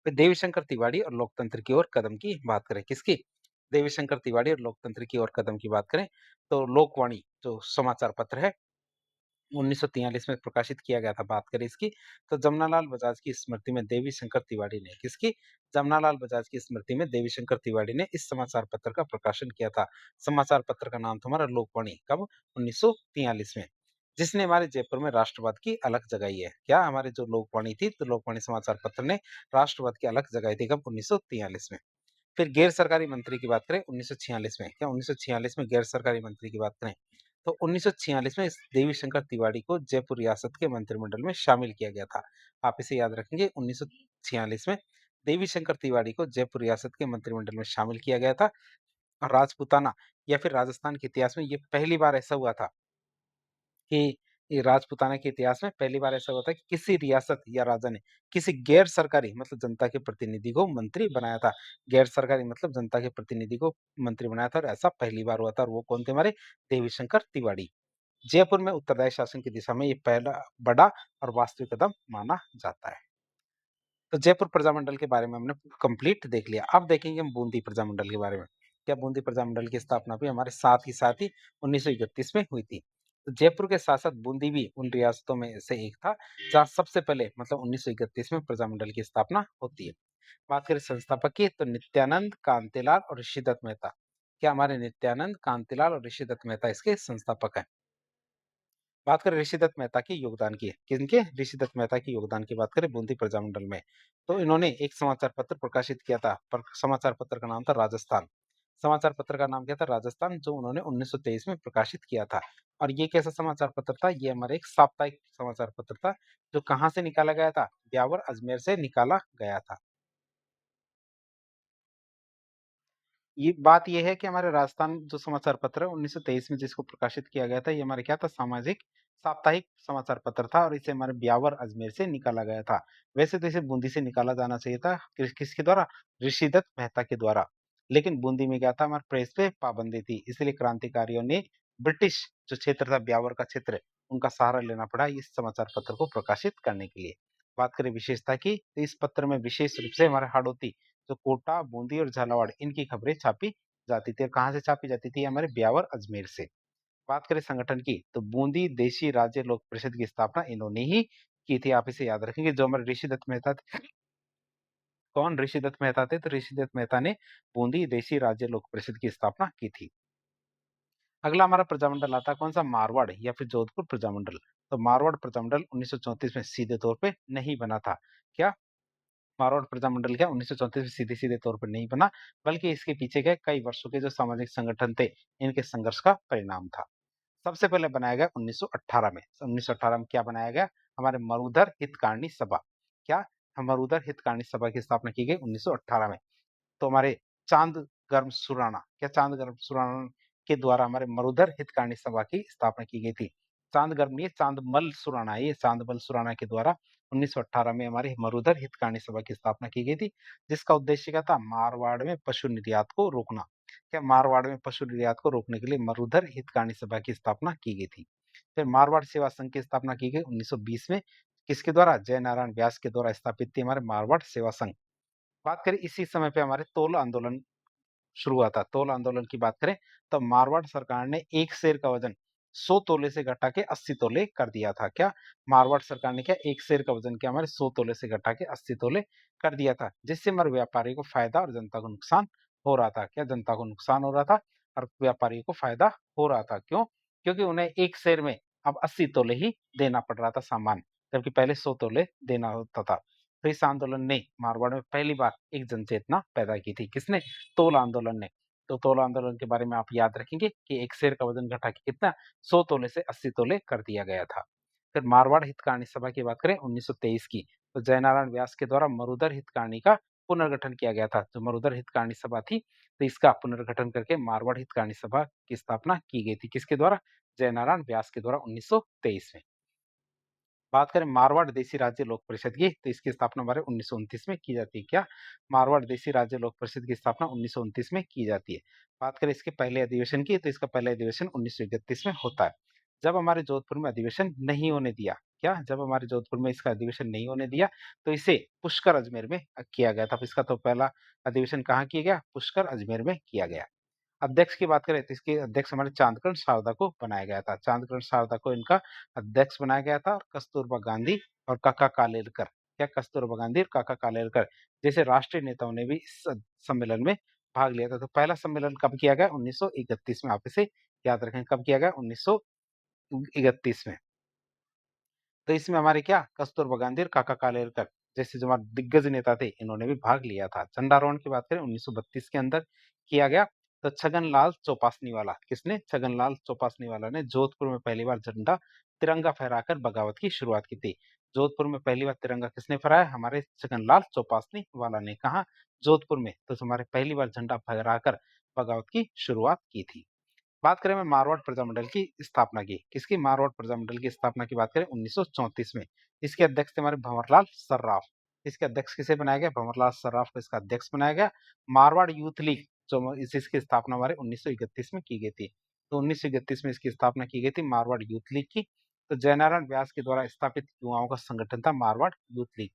फिर देवीशंकर तिवारी और लोकतंत्र की ओर कदम की बात करें, किसकी? देवीशंकर तिवारी और लोकतंत्र की ओर कदम की बात करें, तो लोकवाणी जो समाचार पत्र है 1943 में प्रकाशित किया गया था। बात करें इसकी, तो जमनालाल बजाज की स्मृति में देवी शंकर तिवारी ने किसकी? जमनालाल बजाज की स्मृति में देवी शंकर तिवारी ने इस समाचार पत्र का प्रकाशन किया था। समाचार पत्र का नाम था हमारा लोकवाणी। कब? 1943 में। जिसने हमारे जयपुर में राष्ट्रवाद की अलख जगाई है। क्या? हमारे जो लोकवाणी थी, तो लोकवाणी समाचार पत्र ने राष्ट्रवाद की अलख जगाई थी। कब? 1943 में। फिर गैर सरकारी मंत्री की बात करें 1946 में। क्या 1946 में गैर सरकारी मंत्री की बात करें, तो 1946 में इस देवी शंकर तिवारी को जयपुर रियासत के मंत्रिमंडल में शामिल किया गया था। आप इसे याद रखेंगे 1946 में देवी शंकर तिवारी को जयपुर रियासत के मंत्रिमंडल में शामिल किया गया था। और राजपूताना या फिर राजस्थान के इतिहास में ये पहली बार ऐसा हुआ था कि ये राजपूताना के इतिहास में पहली बार ऐसा होता है कि किसी रियासत या राजा ने किसी गैर सरकारी मतलब जनता के प्रतिनिधि को मंत्री बनाया था। गैर सरकारी मतलब जनता के प्रतिनिधि को मंत्री बनाया था और ऐसा पहली बार हुआ था और वो कौन थे हमारे देवी शंकर तिवारी। जयपुर में उत्तरदायी शासन की दिशा में ये पहला बड़ा और वास्तविक कदम माना जाता है। तो जयपुर प्रजामंडल के बारे में हमने कंप्लीट देख लिया। अब देखेंगे हम बूंदी प्रजामंडल के बारे में। क्या बूंदी प्रजामंडल की स्थापना भी हमारे साथ ही 1931 में हुई थी। तो जयपुर के साथ-साथ बूंदी भी उन रियासतों में से एक था, जहाँ सबसे पहले मतलब 1931 में प्रजामंडल की स्थापना होती है। बात करें संस्थापक की तो नित्यानंद, कांतिलाल और ऋषिदत्त मेहता। क्या हमारे नित्यानंद, कांतिलाल और ऋषिदत्त मेहता इसके संस्थापक हैं। बात करें ऋषिदत्त मेहता के योगदान की, किनके? ऋषिदत्त मेहता के योगदान की बात करें बूंदी प्रजामंडल में, तो इन्होंने एक समाचार पत्र प्रकाशित किया था। समाचार पत्र का नाम था राजस्थान। समाचार पत्र का नाम क्या था? राजस्थान, जो उन्होंने 1923 में प्रकाशित किया था। और ये कैसा समाचार पत्र था? ये हमारे एक साप्ताहिक समाचार पत्र था, जो कहाँ से निकाला गया था? ब्यावर अजमेर से निकाला गया था। ये बात ये है कि हमारे राजस्थान जो समाचार पत्र है 1923 में जिसको प्रकाशित किया गया था, ये हमारे क्या था? सामाजिक साप्ताहिक समाचार पत्र था और इसे हमारे ब्यावर अजमेर से निकाला गया था। वैसे तो इसे बूंदी से निकाला जाना चाहिए था, किसके द्वारा? ऋषिदत्त मेहता के द्वारा। लेकिन बूंदी में क्या था? हमारे प्रेस पे पाबंदी थी, इसलिए क्रांतिकारियों ने ब्रिटिश जो क्षेत्र था, ब्यावर का क्षेत्र, उनका सहारा लेना पड़ा इस समाचार पत्र को प्रकाशित करने के लिए। बात करें विशेषता की, तो इस पत्र में विशेष रूप से हमारे हाड़ौती, तो कोटा, बूंदी और झालावाड़, इनकी खबरें छापी जाती थी। और कहाँ से छापी जाती थी? हमारे ब्यावर अजमेर से। बात करें संगठन की, तो बूंदी देशी राज्य लोक परिषद की स्थापना इन्होंने ही की थी। आप इसे याद रखेंगे। जो हमारे ऋषिदत्त मेहता थे, कौन ऋषिदत्त मेहता थे? तो ऋषिदत्त मेहता ने बूंदी देशी राज्य लोक परिषद की स्थापना की थी। अगला हमारा प्रजामंडल आता है कौन सा? मारवाड़ या फिर जोधपुर प्रजामंडल। तो मारवाड़ प्रजामंडल 1934 में सीधे तौर पे नहीं बना था। क्या मारवाड़ प्रजामंडल क्या 1934 में सीधे-सीधे तौर पर नहीं बना, बल्कि इसके पीछे के कई वर्षों के जो सामाजिक संगठन थे, इनके संघर्ष का परिणाम था। सबसे पहले बनाया गया 1918 में। 1918 में क्या बनाया गया? हमारे मरुधर हितकारिणी सभा। क्या? मरुधर हितकारिणी सभा की स्थापना की गई 1918 में। तो हमारे चांद गर्म सुराणा, क्या चांद गर्म सुराणा के द्वारा हमारे मरुधर हितकारिणी सभा की स्थापना की गई थी। चांद गर्म नहीं, चांदमल सुराणा, ये चांदमल सुराणा के द्वारा 1918 में हमारे मरुधर हितकारिणी सभा की स्थापना की गई थी, जिसका उद्देश्य क्या था? मारवाड़ में पशु निर्यात को रोकना। क्या मारवाड़ में पशु निर्यात को रोकने के लिए मरुधर हितकारिणी सभा की स्थापना की गई थी। फिर मारवाड़ सेवा संघ की स्थापना की गई 1920 में, किसके द्वारा? जय नारायण व्यास के द्वारा स्थापित थी हमारे मारवाड़ सेवा संघ। बात करें इसी समय पे हमारे तोल आंदोलन शुरू हुआ था। तोल आंदोलन की बात करें तो मारवाड़ सरकार ने एक शेर का वजन 100 तोले से घटा के 80 तोले कर दिया था। क्या? मारवाड़ सरकार ने क्या एक शेर का वजन क्या हमारे 100 तोले से घटा के 80 तोले कर दिया था, जिससे हमारे व्यापारी को फायदा और जनता को नुकसान हो रहा था। क्या? जनता को नुकसान हो रहा था और व्यापारी को फायदा हो रहा था। क्यों? क्योंकि उन्हें एक शेर में अब 80 तोले ही देना पड़ रहा था सामान, जबकि पहले 100 तोले देना होता था। तो इस आंदोलन ने मारवाड़ में पहली बार एक जनचेतना पैदा की थी। किसने? तोल आंदोलन ने। तो तोल आंदोलन के बारे में आप याद रखेंगे कि एक शेर का वजन घटा के कितना? 100 तोले से 80 तोले कर दिया गया था। फिर मारवाड़ हितकारिणी सभा की बात करें 1923 की, तो जयनारायण व्यास के द्वारा मरुधर हितकारिणी का पुनर्गठन किया गया था। जो मरुधर हितकारिणी सभा थी, तो इसका पुनर्गठन करके मारवाड़ हितकारिणी सभा की स्थापना की गई थी। किसके द्वारा? जयनारायण व्यास के द्वारा 1923 में। बात करें मारवाड़ देशी राज्य लोक परिषद की, तो इसकी स्थापना हमारे 1929 में की जाती है। क्या? मारवाड़ देशी राज्य लोक परिषद की स्थापना 1929 में की जाती है। बात करें इसके पहले अधिवेशन की, तो इसका पहला अधिवेशन 1931 में होता है। जब हमारे जोधपुर में अधिवेशन नहीं होने दिया, क्या? जब हमारे जोधपुर में इसका अधिवेशन नहीं होने दिया, तो इसे पुष्कर अजमेर में किया गया था। इसका तो पहला अधिवेशन कहाँ किया गया? पुष्कर अजमेर में किया गया। अध्यक्ष की बात करें तो इसके अध्यक्ष हमारे चांदकर्ण सारदा को बनाया गया था। चांदकर्ण सारदा को इनका अध्यक्ष बनाया गया था और कस्तूरबा गांधी और काका कालेलकर, क्या कस्तूरबा गांधी और काका कालेलकर जैसे राष्ट्रीय नेताओं ने भी इस सम्मेलन में भाग लिया था। तो पहला सम्मेलन कब किया गया? 1931 में। आप इसे याद रखें, कब किया गया? 1931 में। तो इसमें हमारे क्या कस्तूरबा गांधी और काका कालेलकर जैसे जो हमारे दिग्गज नेता थे, इन्होंने भी भाग लिया था। झंडारोहण की बात करें 1932 के अंदर किया गया। तो छगनलाल चौपासनी वाला, किसने? छगनलाल चौपासनी वाला ने जोधपुर में पहली बार झंडा तिरंगा फहराकर बगावत की शुरुआत की थी। जोधपुर में पहली बार तिरंगा किसने फहराया? हमारे छगनलाल चौपासनी वाला ने। कहा? जोधपुर में। तो हमारे पहली बार झंडा फहराकर बगावत की शुरुआत की थी। बात करें मैं मारवाड़ प्रजामंडल की स्थापना की, किसकी? मारवाड़ प्रजामंडल की स्थापना की बात करें 1934 में। इसके अध्यक्ष थे हमारे भंवरलाल सर्राफ। इसके अध्यक्ष किसे बनाया गया? भंवरलाल सर्राफ को इसका अध्यक्ष बनाया गया। मारवाड़ यूथ लीग जो इसकी स्थापना हमारे 1931 में की गई थी। तो 1931 में इसकी स्थापना की गई थी मारवाड़ यूथ लीग की। तो जयनारायण व्यास के द्वारा स्थापित युवाओं का संगठन था मारवाड़ यूथ लीग।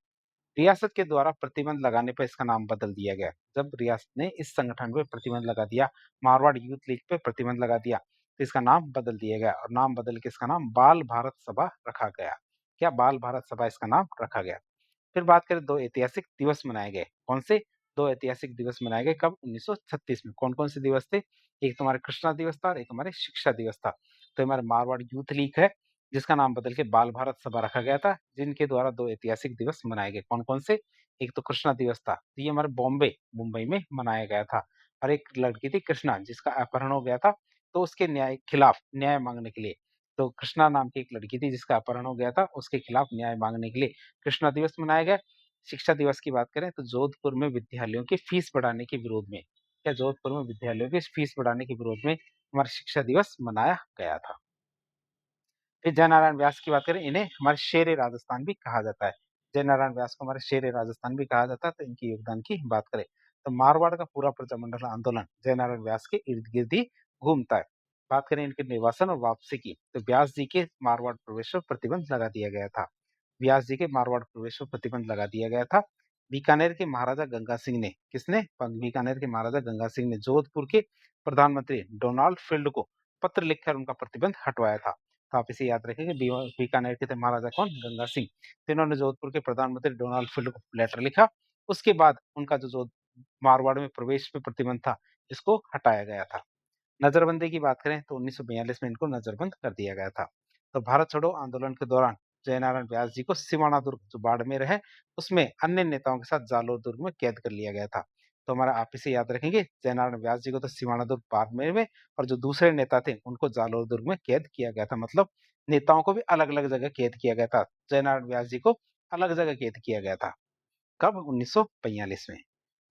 रियासत के द्वारा प्रतिबंध लगाने पर इसका नाम बदल दिया गया। जब रियासत ने इस संगठन पे प्रतिबंध लगा दिया, मारवाड़ यूथ लीग पे प्रतिबंध लगा दिया, तो इसका नाम बदल दिया गया और नाम बदल के इसका नाम बाल भारत सभा रखा गया। क्या? बाल भारत सभा इसका नाम रखा गया। फिर बात करें 2 ऐतिहासिक दिवस मनाए गए। कौन से? 2 ऐतिहासिक दिवस मनाए गए कब? 1936 में। कौन-कौन से दिवस थे? एक तो हमारे कृष्णा दिवस था और एक हमारे शिक्षा दिवस था। तो हमारे मारवाड़ यूथ लीग है, जिसका नाम बदल के बाल भारत सभा रखा गया था, जिनके द्वारा 2 ऐतिहासिक दिवस मनाए गए। कौन-कौन से? एक तो कृष्णा दिवस था, तो ये हमारे मुंबई में मनाया गया था और एक लड़की थी कृष्णा जिसका अपहरण हो गया था, तो उसके खिलाफ न्याय माँगने के लिए, तो कृष्णा नाम की एक लड़की थी जिसका अपहरण हो गया था, उसके खिलाफ न्याय माँगने के लिए कृष्णा दिवस मनाया गया। शिक्षा दिवस की बात करें तो जोधपुर में विद्यालयों की फीस बढ़ाने के विरोध में, क्या जोधपुर में विद्यालयों की फीस बढ़ाने के विरोध में हमारा शिक्षा दिवस मनाया गया था। फिर जयनारायण व्यास की बात करें, इन्हें हमारे शेर ए राजस्थान भी कहा जाता है। जयनारायण व्यास को हमारे शेर ए राजस्थान भी कहा जाता है, तो इनके योगदान की बात करें तो मारवाड़ का पूरा प्रजामंडल आंदोलन जयनारायण व्यास के इर्द गिर्द ही घूमता है। बात करें इनके निर्वासन और वापसी की, तो व्यास जी के मारवाड़ प्रवेश पर प्रतिबंध लगा दिया गया था। व्यास जी के मारवाड़ प्रवेश पर प्रतिबंध लगा दिया गया था। बीकानेर के महाराजा गंगा सिंह ने, किसने? बीकानेर के महाराजा गंगा सिंह ने जोधपुर के प्रधानमंत्री डोनाल्ड फील्ड को पत्र लिखकर उनका प्रतिबंध हटवाया था। तो आप इसे याद रखेंगे। बीकानेर के थे महाराजा कौन? गंगा सिंह। तो इन्होंने जोधपुर के प्रधानमंत्री डोनाल्ड फील्ड को लेटर लिखा। उसके बाद उनका जो मारवाड़ में प्रवेश पे प्रतिबंध था, इसको हटाया गया था। नजरबंदी की बात करें तो 1942 में इनको नजरबंद कर दिया गया था। तो भारत छोड़ो आंदोलन के दौरान जयनारायण व्यास जी को सिवाना दुर्ग जो बाड़मेर है, उसमें अन्य नेताओं के साथ जालोर दुर्ग में कैद कर लिया गया था। तो हमारा आप इसे याद रखेंगे, जयनारायण व्यास जी को तो सिवाना दुर्ग बाड़मेर में और जो दूसरे नेता थे उनको जालोर दुर्ग में कैद किया गया था। मतलब नेताओं को भी अलग अलग जगह कैद किया गया था, जयनारायण व्यास जी को अलग जगह कैद किया गया था। कब? 1942 में।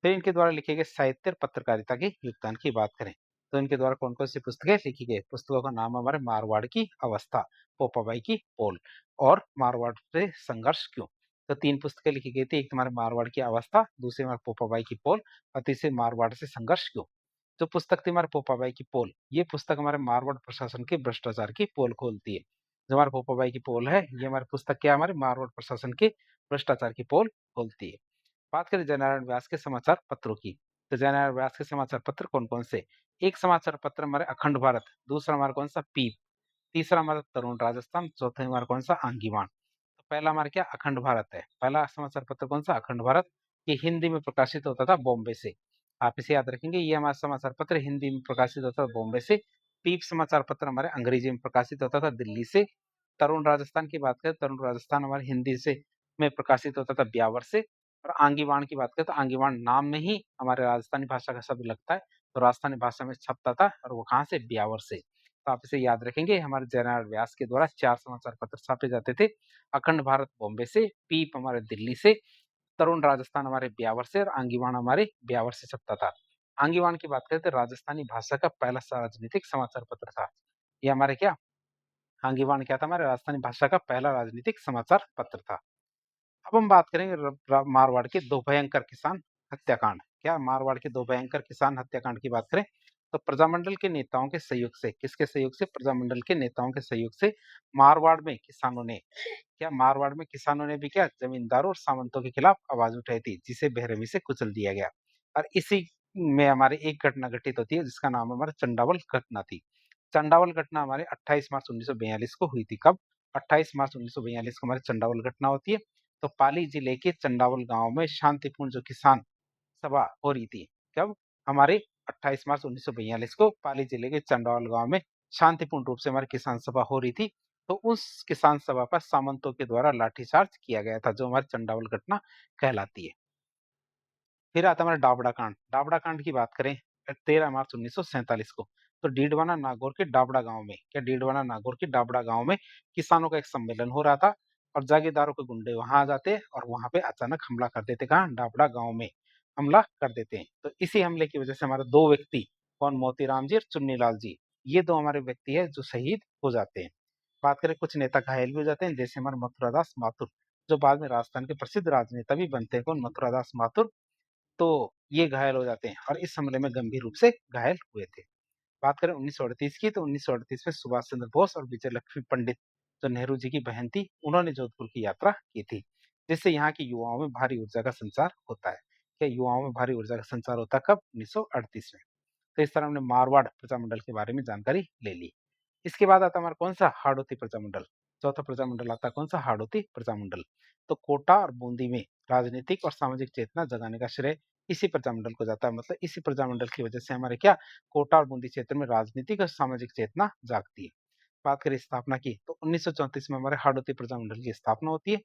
फिर इनके द्वारा लिखे गए साहित्य और पत्रकारिता के योगदान की बात करें तो इनके द्वारा कौन कौन सी पुस्तकें लिखी गई? पुस्तकों का नाम है हमारे मारवाड़ की अवस्था, पोपाबाई की पोल और मारवाड़ से संघर्ष क्यों। तो 3 पुस्तकें लिखी गई थी, एक तुम्हारे मारवाड़ की अवस्था, दूसरी हमारे पोपाबाई की पोल और तीसरी मारवाड़ से संघर्ष क्यों। जो पुस्तक थी हमारे पोपाबाई की पोल, ये पुस्तक हमारे मारवाड़ प्रशासन के भ्रष्टाचार की पोल खोलती है। जो हमारे पोपाबाई की पोल है, ये हमारी पुस्तक क्या है? हमारे मारवाड़ प्रशासन के भ्रष्टाचार की पोल खोलती है। बात करें जयनारायण व्यास के समाचार पत्रों की, तो जयनारायण व्यास के समाचार पत्र कौन-कौन से? एक समाचार पत्र हमारे अखंड भारत, दूसरा हमारा कौन-सा? पीप, तीसरा हमारा तरुण राजस्थान, चौथा हमारा कौन-सा? आंगीवान। तो पहला हमारा क्या? अखंड भारत है। पहला समाचार पत्र कौन-सा? अखंड भारत। ये हिंदी में प्रकाशित होता था बॉम्बे से। आप इसे याद रखेंगे, ये हमारा समाचार पत्र हिंदी में प्रकाशित होता था बॉम्बे से। पीप समाचार पत्र हमारे अंग्रेजी में प्रकाशित होता था दिल्ली से। तरुण राजस्थान की बात करें, तरुण राजस्थान हमारे हिंदी से में प्रकाशित होता था ब्यावर से। और आंगीवाण की बात करें तो आंगीवाण नाम में ही हमारे राजस्थानी भाषा का शब्द लगता है, तो राजस्थानी भाषा में छपता था और वो कहाँ से? ब्यावर से। तो आप इसे याद रखेंगे, हमारे जयनारायण व्यास के द्वारा 4 समाचार पत्र छापे जाते थे। अखंड भारत बॉम्बे से, पीप हमारे दिल्ली से, तरुण राजस्थान हमारे ब्यावर से और आंगीवाण हमारे ब्यावर से छपता था। आंगीवाण की बात करें तो राजस्थानी भाषा का पहला राजनीतिक समाचार पत्र था। ये हमारे क्या? आंगीवाण क्या था? हमारे राजस्थानी भाषा का पहला राजनीतिक समाचार पत्र था। अब हम बात करेंगे मारवाड़ के 2 भयंकर किसान हत्याकांड। क्या? मारवाड़ के 2 भयंकर किसान हत्याकांड की बात करें तो प्रजामंडल के नेताओं के सहयोग से, किसके सहयोग से? प्रजामंडल के नेताओं के सहयोग से मारवाड़ में किसानों ने, क्या मारवाड़ में किसानों ने भी क्या जमींदारों और सामंतों के खिलाफ आवाज उठाई थी, जिसे बेरहमी से कुचल दिया गया। और इसी में हमारे एक घटना घटित होती है जिसका नाम हमारा चंडावल घटना थी। चंडावल घटना हमारे 28 मार्च 1942 को हुई थी। कब? 28 मार्च 1942 को हमारी चंडावल घटना होती है। तो पाली जिले के चंडावल गांव में शांतिपूर्ण जो किसान सभा हो रही थी। कब? हमारे 28 मार्च 1942 को पाली जिले के चंडावल गांव में शांतिपूर्ण रूप से हमारी किसान सभा हो रही थी। तो उस किसान सभा पर सामंतों के द्वारा लाठीचार्ज किया गया था, जो हमारी चंडावल घटना कहलाती है। फिर आता है हमारा डाबड़ा कांड। डाबड़ा कांड की बात करें 13 मार्च 1947 को, तो डीडवाना नागौर के डाबड़ा गांव में, क्या डीडवाना नागौर के डाबड़ा गांव में किसानों का एक सम्मेलन हो रहा था और जागीरदारों के गुंडे वहां आ जाते और वहां पे अचानक हमला कर देते। कहाँ? डाबड़ा गांव में हमला कर देते हैं। तो इसी हमले की वजह से हमारे 2 व्यक्ति, कौन? मोतीराम जी और चुन्नीलाल जी, ये 2 हमारे व्यक्ति हैं जो शहीद हो जाते हैं। बात करें कुछ नेता घायल भी हो जाते हैं, जैसे हमारे मथुरादास माथुर, जो बाद में राजस्थान के प्रसिद्ध राजनेता भी बनते हैं। कौन? मथुरादास माथुर। तो ये घायल हो जाते हैं और इस हमले में गंभीर रूप से घायल हुए थे। बात करें 1938 की, तो 1938 में सुभाष चंद्र बोस और विजय लक्ष्मी पंडित, जो नेहरू जी की बहन थी, उन्होंने जोधपुर की यात्रा की थी, जिससे यहाँ के युवाओं में भारी ऊर्जा का संचार होता है। क्या युवाओं में भारी ऊर्जा का संचार होता है कब? 1938 में। तो इस तरह हमने मारवाड़ प्रजामंडल के बारे में जानकारी ले ली। इसके बाद आता है हमारा कौन सा? हाड़ौती प्रजामंडल। चौथा प्रजामंडल आता है कौन सा? हाड़ौती प्रजामंडल। तो कोटा और बूंदी में राजनीतिक और सामाजिक चेतना जगाने का श्रेय इसी प्रजामंडल को जाता है। मतलब इसी प्रजामंडल की वजह से हमारे क्या, कोटा और बूंदी क्षेत्र में राजनीतिक और सामाजिक चेतना जागती है। बात करें स्थापना की, तो 1934 में हमारे हाड़ौती प्रजामंडल की स्थापना होती है।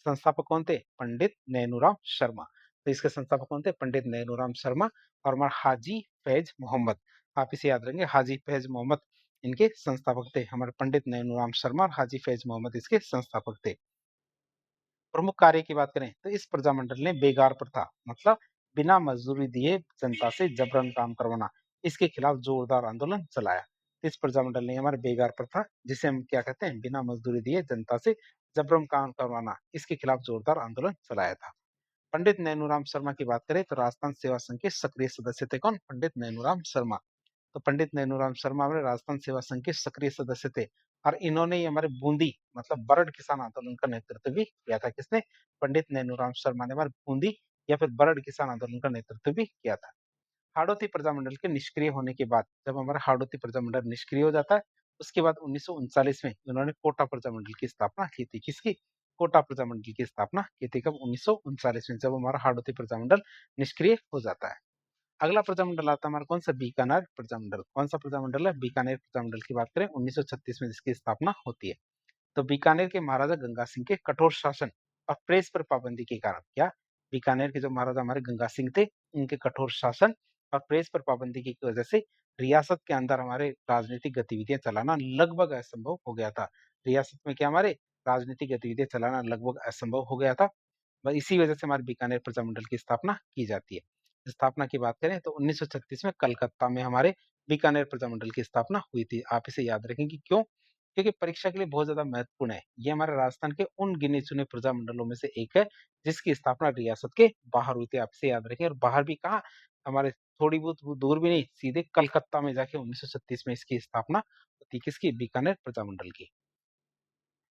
संस्थापक कौन थे? पंडित नैनूराम शर्मा। तो इसके संस्थापक कौन थे? पंडित नैनूराम शर्मा और हमारा हाजी फैज मोहम्मद। आप इसे याद रखेंगे, हाजी फैज मोहम्मद इनके संस्थापक थे। हमारे पंडित नैनूराम शर्मा और हाजी फैज मोहम्मद इसके संस्थापक थे। प्रमुख कार्य की बात करें, तो इस प्रजामंडल ने बेगार प्रथा, मतलब बिना मजदूरी दिए जनता से जबरन काम करवाना, इसके खिलाफ जोरदार आंदोलन चलाया। इस प्रजामंडल ने हमारे बेगार प्रथा, जिसे हम क्या कहते हैं, बिना मजदूरी दिए जनता से जबरन काम करवाना, इसके खिलाफ जोरदार आंदोलन चलाया था। पंडित नैनूराम शर्मा की बात करें, तो राजस्थान सेवा संघ के सक्रिय सदस्य थे। कौन? पंडित नैनूराम शर्मा। तो पंडित नैनूराम शर्मा हमारे राजस्थान सेवा संघ के सक्रिय सदस्य थे और इन्होंने ही हमारे बूंदी, मतलब बरड किसान आंदोलन का नेतृत्व भी किया था। किसने? पंडित नैनूराम शर्मा ने हमारे बूंदी या फिर बरड किसान आंदोलन का नेतृत्व भी किया था। हाड़ौती प्रजामंडल के निष्क्रिय होने के बाद, जब हमारा हाड़ौती प्रजामंडल निष्क्रिय हो जाता है, उसके बाद 1939 में इन्होंने कोटा प्रजामंडल की स्थापना की थी। किसकी? कोटा प्रजामंडल की स्थापना की थी। कब? 1939 में, जब हमारा हाड़ौती प्रजामंडल निष्क्रिय हो जाता है। अगला प्रजामंडल आता है हमारा कौन सा? बीकानेर प्रजामंडल। कौन सा प्रजामंडल है? बीकानेर प्रजामंडल की बात करें, 1936 में जिसकी स्थापना होती है। तो बीकानेर के महाराजा गंगा सिंह के कठोर शासन और प्रेस पर पाबंदी के कारण, क्या, बीकानेर के जो महाराजा हमारे गंगा सिंह थे, इनके कठोर शासन और प्रेस पर पाबंदी की वजह से रियासत के अंदर हमारे राजनीतिक गतिविधियां चलाना लगभग असंभव हो गया था। रियासत में क्या, हमारे राजनीतिक गतिविधियां चलाना लगभग असंभव हो गया था। बस इसी वजह से हमारे बीकानेर प्रजामंडल की स्थापना की जाती है। स्थापना की बात करें, तो 1936 में कलकत्ता में हमारे बीकानेर प्रजामंडल की स्थापना हुई थी। आप इसे याद रखेंगे, क्यों? क्योंकि परीक्षा के लिए बहुत ज्यादा महत्वपूर्ण है। ये हमारे राजस्थान के उन गिने चुने प्रजामंडलों में से एक है जिसकी स्थापना रियासत के बाहर हुई थी। आप इसे याद रखें, और बाहर भी कहाँ, हमारे थोड़ी बहुत दूर भी नहीं, सीधे कलकत्ता में जाके 1936 में इसकी स्थापना होती। किसकी? बीकानेर प्रजामंडल की।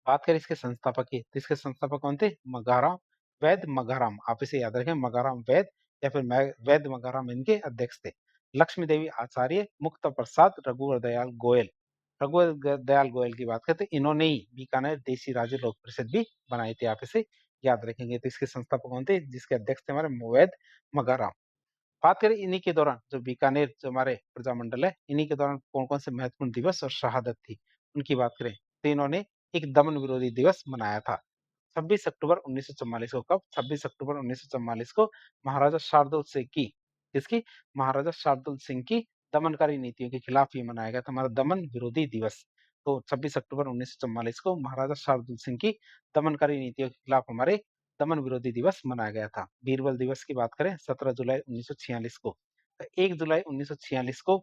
बात करें इसके संस्थापक की, तो इसके संस्थापक कौन थे? मघाराम वैद मघाराम। आप इसे याद रखें, मघाराम वैद या फिर वैद मघाराम इनके अध्यक्ष थे। लक्ष्मी देवी आचार्य, मुक्त प्रसाद, रघुवर दयाल गोयल। रघुवर दयाल गोयल की बात करते, इन्होंने ही बीकानेर देशी राज्य लोक परिषद भी बनाई थी। आप इसे याद रखेंगे। तो इसके संस्थापक कौन थे? जिसके अध्यक्ष थे हमारे वैद मघाराम। बात करें इन्हीं के दौरान, जो बीकानेर जो हमारे प्रजामंडल है, इन्हीं के दौरान कौन कौन से महत्वपूर्ण दिवस और शहादत थी, उनकी बात करें, तो इन्होंने एक दमन विरोधी दिवस मनाया था 26 अक्टूबर 1944 को। कब? 26 अक्टूबर 1944 को महाराजा शार्दुल सिंह की, किसकी? महाराजा शार्दुल सिंह की दमनकारी नीतियों के खिलाफ ये मनाया गया था, हमारा दमन विरोधी दिवस। तो 26 अक्टूबर 1944 को महाराजा शार्दुल सिंह की दमनकारी नीतियों के खिलाफ हमारे दमन विरोधी दिवस मनाया गया था। बीरबल दिवस की बात करें, 17 जुलाई 1946 को। तो 1 जुलाई 1946 को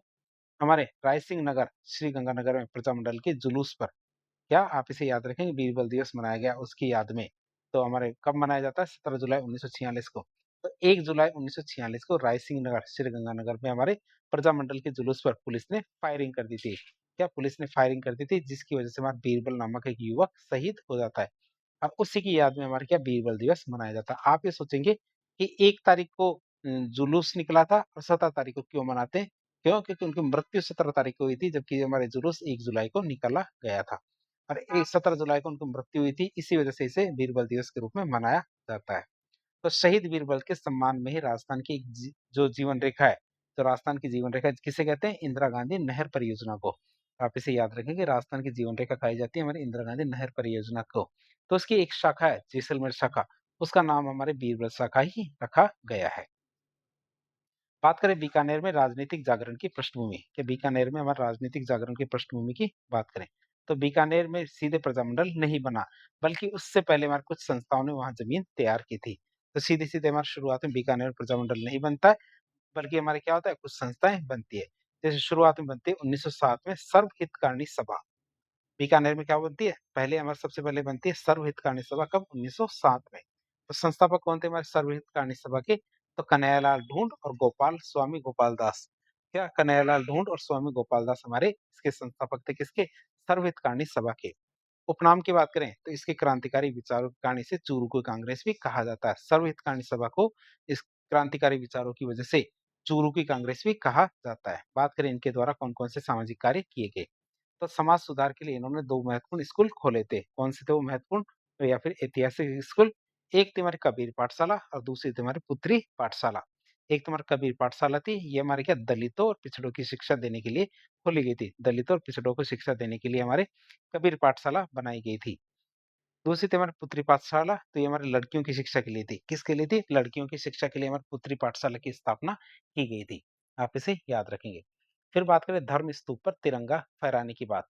हमारे रायसिंह नगर, श्री गंगानगर में प्रजामंडल के जुलूस पर, क्या, आप इसे याद रखेंगे, बीरबल दिवस मनाया गया उसकी याद में। तो हमारे कब मनाया जाता है? 17 जुलाई 1946 को। तो 1 जुलाई 1946 को रायसिंह नगर, श्री गंगानगर में हमारे प्रजामंडल के जुलूस पर पुलिस ने फायरिंग कर दी थी। क्या, पुलिस ने फायरिंग कर दी थी, जिसकी वजह से हमारा बीरबल नामक एक युवक शहीद हो जाता है। और उसी की याद में हमारे क्या, बीरबल दिवस मनाया जाता है। आप ये सोचेंगे कि 1 तारीख को जुलूस निकला था और 17 तारीख को क्यों मनाते हैं? क्यों? क्योंकि उनकी मृत्यु 17 तारीख को हुई थी, जबकि हमारे जुलूस 1 जुलाई को निकाला गया था। और 17 जुलाई को उनकी मृत्यु हुई थी, इसी वजह से इसे बीरबल दिवस के रूप में मनाया जाता है। तो शहीद बीरबल के सम्मान में ही राजस्थान की जो जीवन रेखा है, तो राजस्थान की जीवन रेखा किसे कहते हैं? इंदिरा गांधी नहर परियोजना को। आप इसे याद रखेंगे, राजस्थान की जीवन रेखा कही जाती है हमारी इंदिरा गांधी नहर परियोजना को। तो उसकी एक शाखा है जैसलमेर शाखा, उसका नाम हमारे बीरबल शाखा ही रखा गया है। बात करें बीकानेर में राजनीतिक जागरण की पृष्ठभूमि, कि बीकानेर में हमारे राजनीतिक जागरण की पृष्ठभूमि की बात करें, तो बीकानेर में सीधे प्रजामंडल नहीं बना, बल्कि उससे पहले हमारे कुछ संस्थाओं ने वहां जमीन तैयार की थी। तो सीधे सीधे हमारी शुरुआत में बीकानेर प्रजामंडल नहीं बनता है, बल्कि हमारे क्या होता है, कुछ संस्थाएं बनती है। जैसे शुरुआत में बनती है 1907 में सर्वहितकारिणी सभा। बीकानेर में क्या बनती है? पहले हमारे सबसे पहले बनती है सर्वहितकारिणी सभा, कब? 1907 में। तो संस्थापक कौन थे हमारे सर्वहितकारिणी सभा के? तो कन्हैयालाल ढूंढ और गोपाल स्वामी गोपाल दास। क्या कन्हैयालाल ढूंढ और स्वामी गोपाल दास हमारे इसके संस्थापक थे, किसके? सर्वहितकारिणी सभा के। उपनाम की बात करें तो इसके क्रांतिकारी विचारों के कारण इसे चूरू कांग्रेस भी कहा जाता है। सर्वहितकारिणी सभा को इस क्रांतिकारी विचारों की वजह से चूरू की कांग्रेस भी कहा जाता है। बात करें इनके द्वारा कौन कौन से सामाजिक कार्य किए गए, तो समाज सुधार के लिए इन्होंने दो महत्वपूर्ण स्कूल खोले थे। कौन से थे वो महत्वपूर्ण या फिर ऐतिहासिक स्कूल? एक थी हमारी कबीर पाठशाला और दूसरी थी हमारी पुत्री पाठशाला। एक तो हमारी कबीर पाठशाला थी, ये हमारे क्या दलितों और पिछड़ों की शिक्षा देने के लिए खोली गई थी। दलितों और पिछड़ों को शिक्षा देने के लिए हमारे कबीर पाठशाला बनाई गई थी। दूसरी थी हमारी पुत्री पाठशाला, तो ये हमारी लड़कियों की शिक्षा के लिए थी। किसके लिए थी? लड़कियों की शिक्षा के लिए हमारी पुत्री पाठशाला की स्थापना की गई थी। आप इसे याद रखेंगे। फिर बात करें धर्म स्तूप पर तिरंगा फहराने की बात,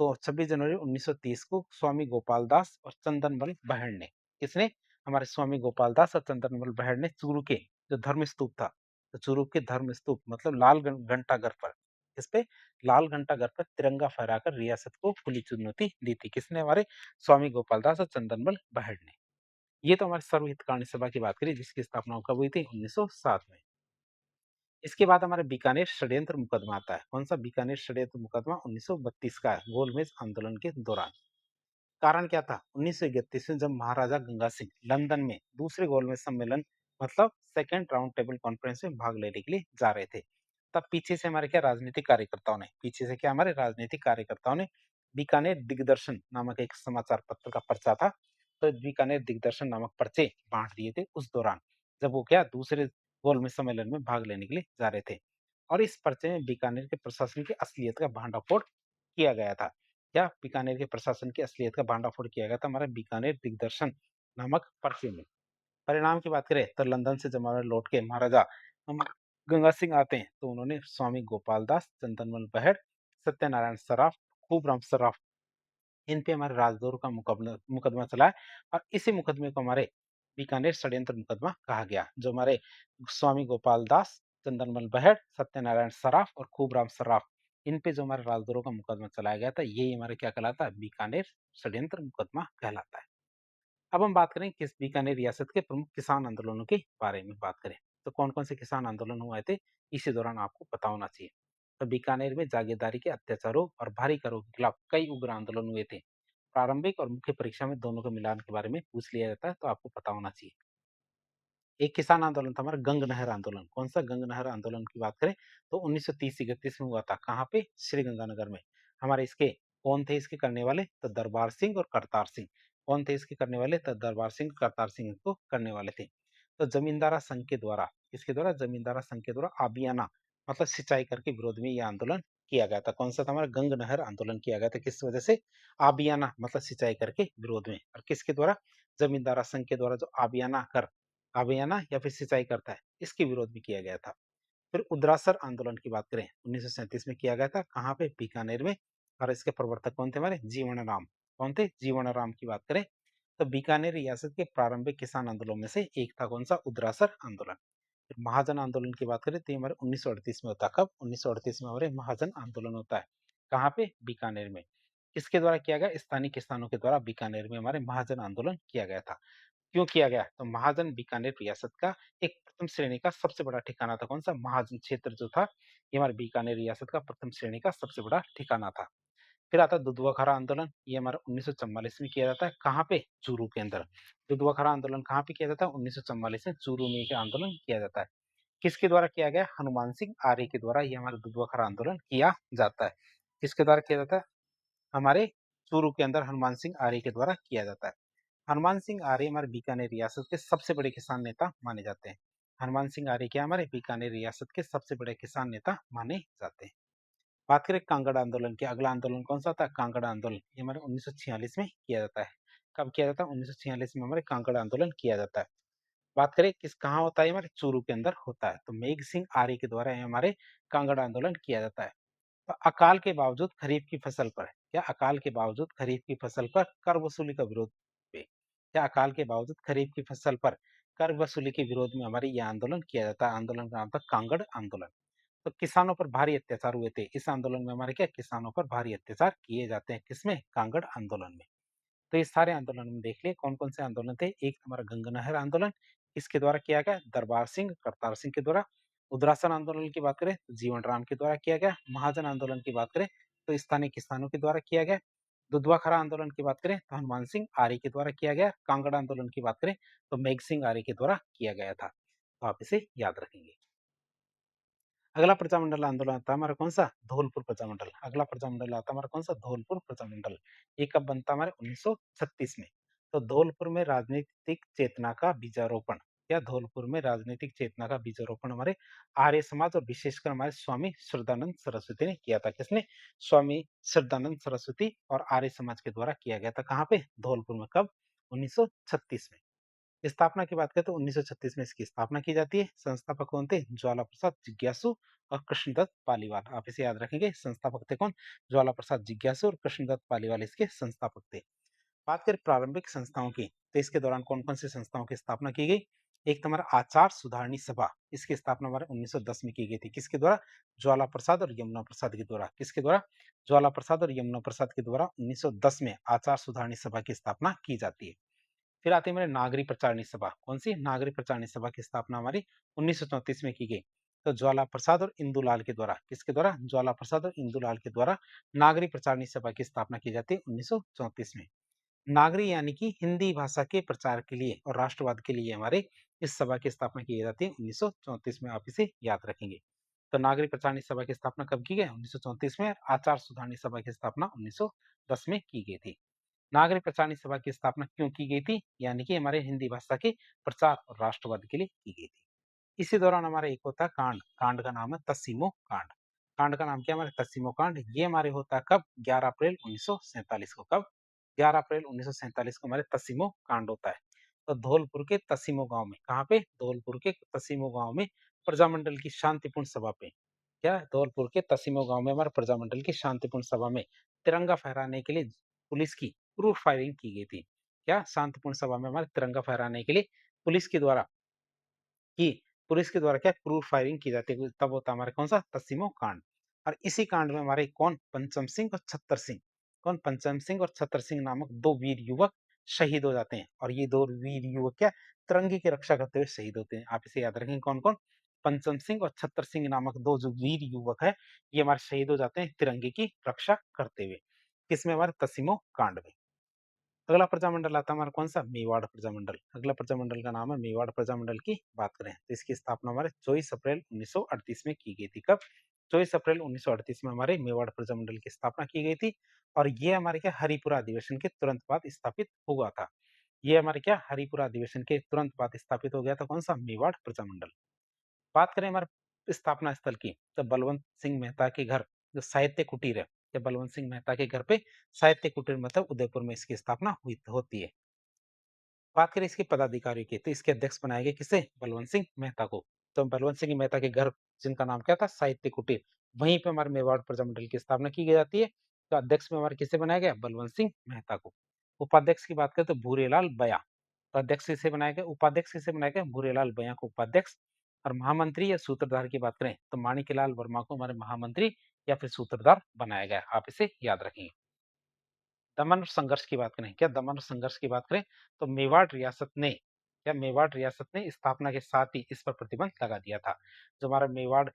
तो 26 जनवरी 1930 को स्वामी गोपाल दास और चंदनमल बहड़ ने, किसने? हमारे स्वामी गोपाल दास और चंदनमल बहड़ ने चूरू के जो धर्म स्तूप था, तो चूरू के धर्म स्तूप मतलब लाल घंटाघर पर, इस पे लाल घंटाघर पर तिरंगा फहराकर रियासत को खुली चुनौती दी थी। किसने? हमारे स्वामी गोपाल दास और चंदनमल बहड़ ने। ये तो हमारे सर्वहितकारिणी सभा की बात करी जिसकी स्थापना कब हुई थी? 1907 में। इसके बाद हमारे बीकानेर षड्यंत्र मुकदमा आता है। कौन सा? बीकानेर षड्यंत्र मुकदमा 1932 का है, गोलमेज आंदोलन के दौरान। कारण क्या था? 1931 में जब महाराजा गंगा सिंह लंदन में दूसरे गोलमेज सम्मेलन मतलब सेकेंड राउंड टेबल कॉन्फ्रेंस में भाग लेने के लिए जा रहे थे, तब पीछे से हमारे क्या राजनीतिक कार्यकर्ताओं ने, पीछे से क्या हमारे राजनीतिक कार्यकर्ताओं ने बीकानेर दिग्दर्शन नामक एक समाचार पत्र का पर्चा था, तो बीकानेर दिग्दर्शन नामक पर्चे बांट दिए थे उस दौरान, जब वो क्या दूसरे गोलमेज सम्मेलन में भाग लेने के लिए जा रहे थे। और इस पर्चे में बीकानेर के प्रशासन की असलियत का भांडाफोड़ किया गया था। क्या? बीकानेर के प्रशासन की असलियत का भांडाफोड़ किया गया था हमारा बीकानेर दिग्दर्शन नामक पर्चे में। परिणाम की बात करें तो लंदन से जमालौर लौट के महाराजा गंगा सिंह आते हैं, तो उन्होंने स्वामी गोपाल दास, चंदनमल बहड़, सत्यनारायण सराफ, खूबराम सराफ, इन पे हमारे राजद्रोह का मुकदमा चला है। और इसी मुकदमे को हमारे बीकानेर षड्यंत्र मुकदमा कहा गया। जो हमारे स्वामी गोपाल दास, चंदनमल बहड़, सत्यनारायण सराफ और खूबराम सराफ, इन पे जो हमारे राजद्रोह का मुकदमा चलाया गया था, यही हमारे क्या कहलाता है? बीकानेर षड्यंत्र मुकदमा कहलाता है। अब हम बात करें किस बीकानेर रियासत के प्रमुख किसान आंदोलनों के बारे में बात करें, तो कौन कौन से किसान आंदोलन हुए थे इसी दौरान आपको पता होना चाहिए। तो बीकानेर में जागीरदारी के अत्याचारों और भारी करों के खिलाफ कई उग्र आंदोलन हुए थे। प्रारंभिक और मुख्य परीक्षा में दोनों के मिलान के बारे में पूछ लिया जाता है, तो आपको पता होना चाहिए। एक किसान आंदोलन था हमारा गंग नहर आंदोलन। कौन सा? गंग नहर आंदोलन की बात करें तो 1930-31 में हुआ था। कहाँ पे? श्री गंगानगर में। हमारे इसके कौन थे इसके करने वाले? तो दरबार सिंह और करतार सिंह। कौन थे इसके करने वाले? तो दरबार सिंह, करतार सिंह इनको करने वाले थे। तो जमींदारा संघ के द्वारा, इसके द्वारा जमींदारा संघ के द्वारा आबियाना मतलब सिंचाई करके विरोध में यह आंदोलन किया गया था। कौन सा था? हमारा गंग नहर आंदोलन किया गया था। किस वजह से? आबियाना मतलब सिंचाई करके विरोध में। और किसके द्वारा? जमींदारा संघ के द्वारा जो आबियाना कर, आबियाना या फिर सिंचाई करता है, इसके विरोध में किया गया था। फिर उद्रासर आंदोलन की बात करें 1937 में किया गया था। कहाँ पे? बीकानेर में। और इसके प्रवर्तक कौन थे? हमारे जीवन राम। कौन थे? जीवन राम की बात करें तो बीकानेर रियासत के प्रारंभिक किसान आंदोलन में से एक था। कौन सा? उद्रासर आंदोलन। फिर महाजन आंदोलन की बात करें तो ये हमारे 1938 में होता है। कब? 1938 में हमारे महाजन आंदोलन होता है। कहाँ पे? बीकानेर में। किसके द्वारा किया गया? स्थानीय किसानों के द्वारा बीकानेर में हमारे महाजन आंदोलन किया गया था। क्यों किया गया? तो महाजन बीकानेर रियासत का एक प्रथम श्रेणी का सबसे बड़ा ठिकाना था। कौन सा? महाजन क्षेत्र जो था, ये हमारे बीकानेर रियासत का प्रथम श्रेणी का सबसे बड़ा ठिकाना था। फिर आता है दुधवा खरा आंदोलन, ये हमारा 1944 में किया जाता है। कहाँ पे? चूरू के अंदर। दुधवा खरा आंदोलन कहाँ पे किया जाता है? 1944 में चूरू में ये आंदोलन किया जाता है। किसके द्वारा किया गया? हनुमान सिंह आर्य के द्वारा ये हमारा दुधवा खरा आंदोलन किया जाता है। किसके द्वारा किया जाता है? हमारे चूरू के अंदर हनुमान सिंह आर्य के द्वारा किया जाता है। हनुमान सिंह आर्य हमारे बीकानेर रियासत के सबसे बड़े किसान नेता माने जाते हैं। हनुमान सिंह आर्य क्या हमारे बीकानेर रियासत के सबसे बड़े किसान नेता माने जाते हैं। बात करें कांगड़ आंदोलन की, अगला आंदोलन कौन सा था? कांगड़ आंदोलन। ये हमारे 1946 में किया जाता है। कब किया जाता है? 1946 में हमारे कांगड़ आंदोलन किया जाता है। बात करें किस कहाँ होता है? हमारे चूरू के अंदर होता है। तो मेघ सिंह आर्य के द्वारा ये हमारे कांगड़ आंदोलन किया जाता है। तो अकाल के बावजूद खरीफ की फसल पर, क्या अकाल के बावजूद खरीफ की फसल पर कर वसूली का विरोध पे, क्या अकाल के बावजूद खरीफ की फसल पर कर वसूली के विरोध में हमारे यह आंदोलन किया जाता है। आंदोलन का नाम था कांगड़ आंदोलन। तो किसानों पर भारी अत्याचार हुए थे। इस आंदोलन में हमारे क्या किसानों पर भारी अत्याचार किए जाते हैं, किसमें? कांगड़ आंदोलन में। तो ये सारे आंदोलन में देख लिए कौन-कौन से आंदोलन थे। एक हमारा गंगा नहर आंदोलन, इसके द्वारा किया गया। दरबार सिंह, करतार सिंह के द्वारा। उदरासन आंदोलन की बात करें तो जीवन राम के द्वारा किया गया। महाजन आंदोलन की बात करें तो स्थानीय किसानों के द्वारा किया गया। दुधवा खरा आंदोलन की बात करें तो हनुमान सिंह आर्य के द्वारा किया गया। कांगड़ा आंदोलन की बात करें तो मेघ सिंह आर्य के द्वारा किया गया था। तो आप इसे याद रखेंगे। अगला प्रजामंडल आंदोलन आता है हमारा कौन-सा? धौलपुर प्रजामंडल। अगला प्रजामंडल आता है हमारा कौन-सा? धौलपुर प्रजामंडल। ये कब बनता है? हमारे 1936 में। तो धौलपुर में राजनीतिक चेतना का बीजारोपण, क्या धौलपुर में राजनीतिक चेतना का बीजारोपण हमारे आर्य समाज और विशेषकर हमारे स्वामी श्रद्धानंद सरस्वती ने किया था। किसने? स्वामी श्रद्धानंद सरस्वती और आर्य समाज के द्वारा किया गया था। कहाँ पे? धौलपुर में। कब? 1936 में। स्थापना की बात करें तो 1936 में इसकी स्थापना की जाती है। संस्थापक कौन थे? ज्वाला प्रसाद जिज्ञासु और कृष्णदत्त पालीवाल। आप इसे याद रखेंगे। संस्थापक थे कौन? ज्वाला प्रसाद जिज्ञासु और कृष्णदत्त पालीवाल इसके संस्थापक थे। बात करें प्रारंभिक संस्थाओं की, तो इसके दौरान कौन-कौन सी संस्थाओं की स्थापना की गई? एक तो हमारा आचार सुधारणी सभा, इसकी स्थापना हमारे 1910 में की गई थी। किसके द्वारा? ज्वाला प्रसाद और यमुना प्रसाद के द्वारा। किसके द्वारा? ज्वाला प्रसाद और यमुना प्रसाद के द्वारा 1910 में आचार सुधारणी सभा की स्थापना की जाती है। फिर आती है हमारी नागरी प्रचारणी सभा। कौन सी? नागरी प्रचारणी सभा की स्थापना हमारी 1934 में की गई। तो ज्वाला प्रसाद और इंदुलाल के द्वारा। किसके द्वारा? ज्वाला प्रसाद और इंदुलाल के द्वारा नागरी प्रचारणी सभा की स्थापना की जाती है 1934 में। नागरी यानी कि हिंदी भाषा के प्रचार के लिए और राष्ट्रवाद के लिए हमारे इस सभा की स्थापना की जाती है 1934 में। आप इसे याद रखेंगे। तो नागरिक प्रचारणी सभा की स्थापना कब की गई? 1934 में। आचार सुधारणी सभा की स्थापना 1910 में की गई थी। नागरिक प्रचारणी सभा की स्थापना क्यों की गई थी? यानी कि हमारे हिंदी भाषा के प्रचार और राष्ट्रवाद के लिए की गई थी। इसी दौरान हमारा एक होता है कांड। कांड का नाम है तस्सीमो कांड। कांड का नाम क्या है? हमारे तस्सीमो कांड। ये हमारे होता है कब? 11 अप्रैल 1947 को। कब? 11 अप्रैल 1947 को हमारे तस्सीमो कांड होता है। तो धौलपुर के तस्सीमो गांव में। कहाँ पे? धौलपुर के तस्सीमो गांव में प्रजामंडल की शांतिपूर्ण सभा पे। क्या? धौलपुर के तस्सीमो गांव में हमारे प्रजामंडल की शांतिपूर्ण सभा में तिरंगा फहराने के लिए पुलिस की क्रूर फायरिंग की गई थी। क्या? शांतिपूर्ण सभा में हमारे तिरंगा फहराने के लिए पुलिस के द्वारा कि पुलिस के द्वारा क्या क्रूर फायरिंग की जाती है। तब होता है हमारे कौन सा? तस्सीमो कांड। और इसी कांड में हमारे कौन? पंचम सिंह और छत्तर सिंह। कौन? पंचम सिंह और छत्तर सिंह नामक दो वीर युवक शहीद हो जाते हैं। और ये दो वीर युवक क्या? तिरंगे की रक्षा करते हुए शहीद होते हैं। आप इसे याद रखेंगे। कौन कौन? पंचम सिंह और छत्तर सिंह नामक दो जो वीर युवक है, ये हमारे शहीद हो जाते हैं तिरंगे की रक्षा करते हुए। किसमें? हमारे तस्सीमो कांड में। अगला प्रजामंडल आता है हमारा कौन सा? मेवाड़ प्रजामंडल। अगला प्रजामंडल का नाम है मेवाड़ प्रजामंडल। की बात करें तो इसकी स्थापना हमारे 24 अप्रैल 1938 में की गई थी। कब? 24 अप्रैल 1938 में हमारे मेवाड़ प्रजामंडल की स्थापना की गई थी। और ये हमारे क्या हरिपुरा अधिवेशन के तुरंत बाद स्थापित हुआ था। ये हमारे क्या हरिपुरा अधिवेशन के तुरंत बाद स्थापित हो गया था। कौन सा? मेवाड़ प्रजामंडल। बात करें हमारे स्थापना स्थल की, तो बलवंत सिंह मेहता के घर जो साहित्य कुटीर है, या बलवंत सिंह मेहता के घर पे साहित्य कुटीर मतलब उदयपुर में इसकी स्थापना हुई होती है। बात करें इसके पदाधिकारियों की, तो इसके अध्यक्ष बनाए गए किसे? बलवंत सिंह मेहता को। तो बलवंत सिंह मेहता के घर, जिनका नाम क्या था? साहित्य कुटीर, वहीं पे हमारे मेवाड़ प्रजामंडल की स्थापना की जाती है। तो अध्यक्ष में हमारे किसे बनाया गया? बलवंत सिंह मेहता को। उपाध्यक्ष की बात करें तो भूरेलाल बया। तो अध्यक्ष किसे बनाया गया? उपाध्यक्ष किसे बनाया गया? भूरेलाल बया को उपाध्यक्ष। और महामंत्री या सूत्रधार की बात करें तो माणिक्यलाल वर्मा को हमारे महामंत्री या फिर सूत्रधार बनाया गया। आप इसे याद रखेंगे। दमन और संघर्ष की बात करें, क्या दमन और संघर्ष की बात करें तो मेवाड़ रियासत ने, क्या मेवाड़ रियासत ने स्थापना के साथ ही इस पर प्रतिबंध लगा दिया था। जो हमारा मेवाड़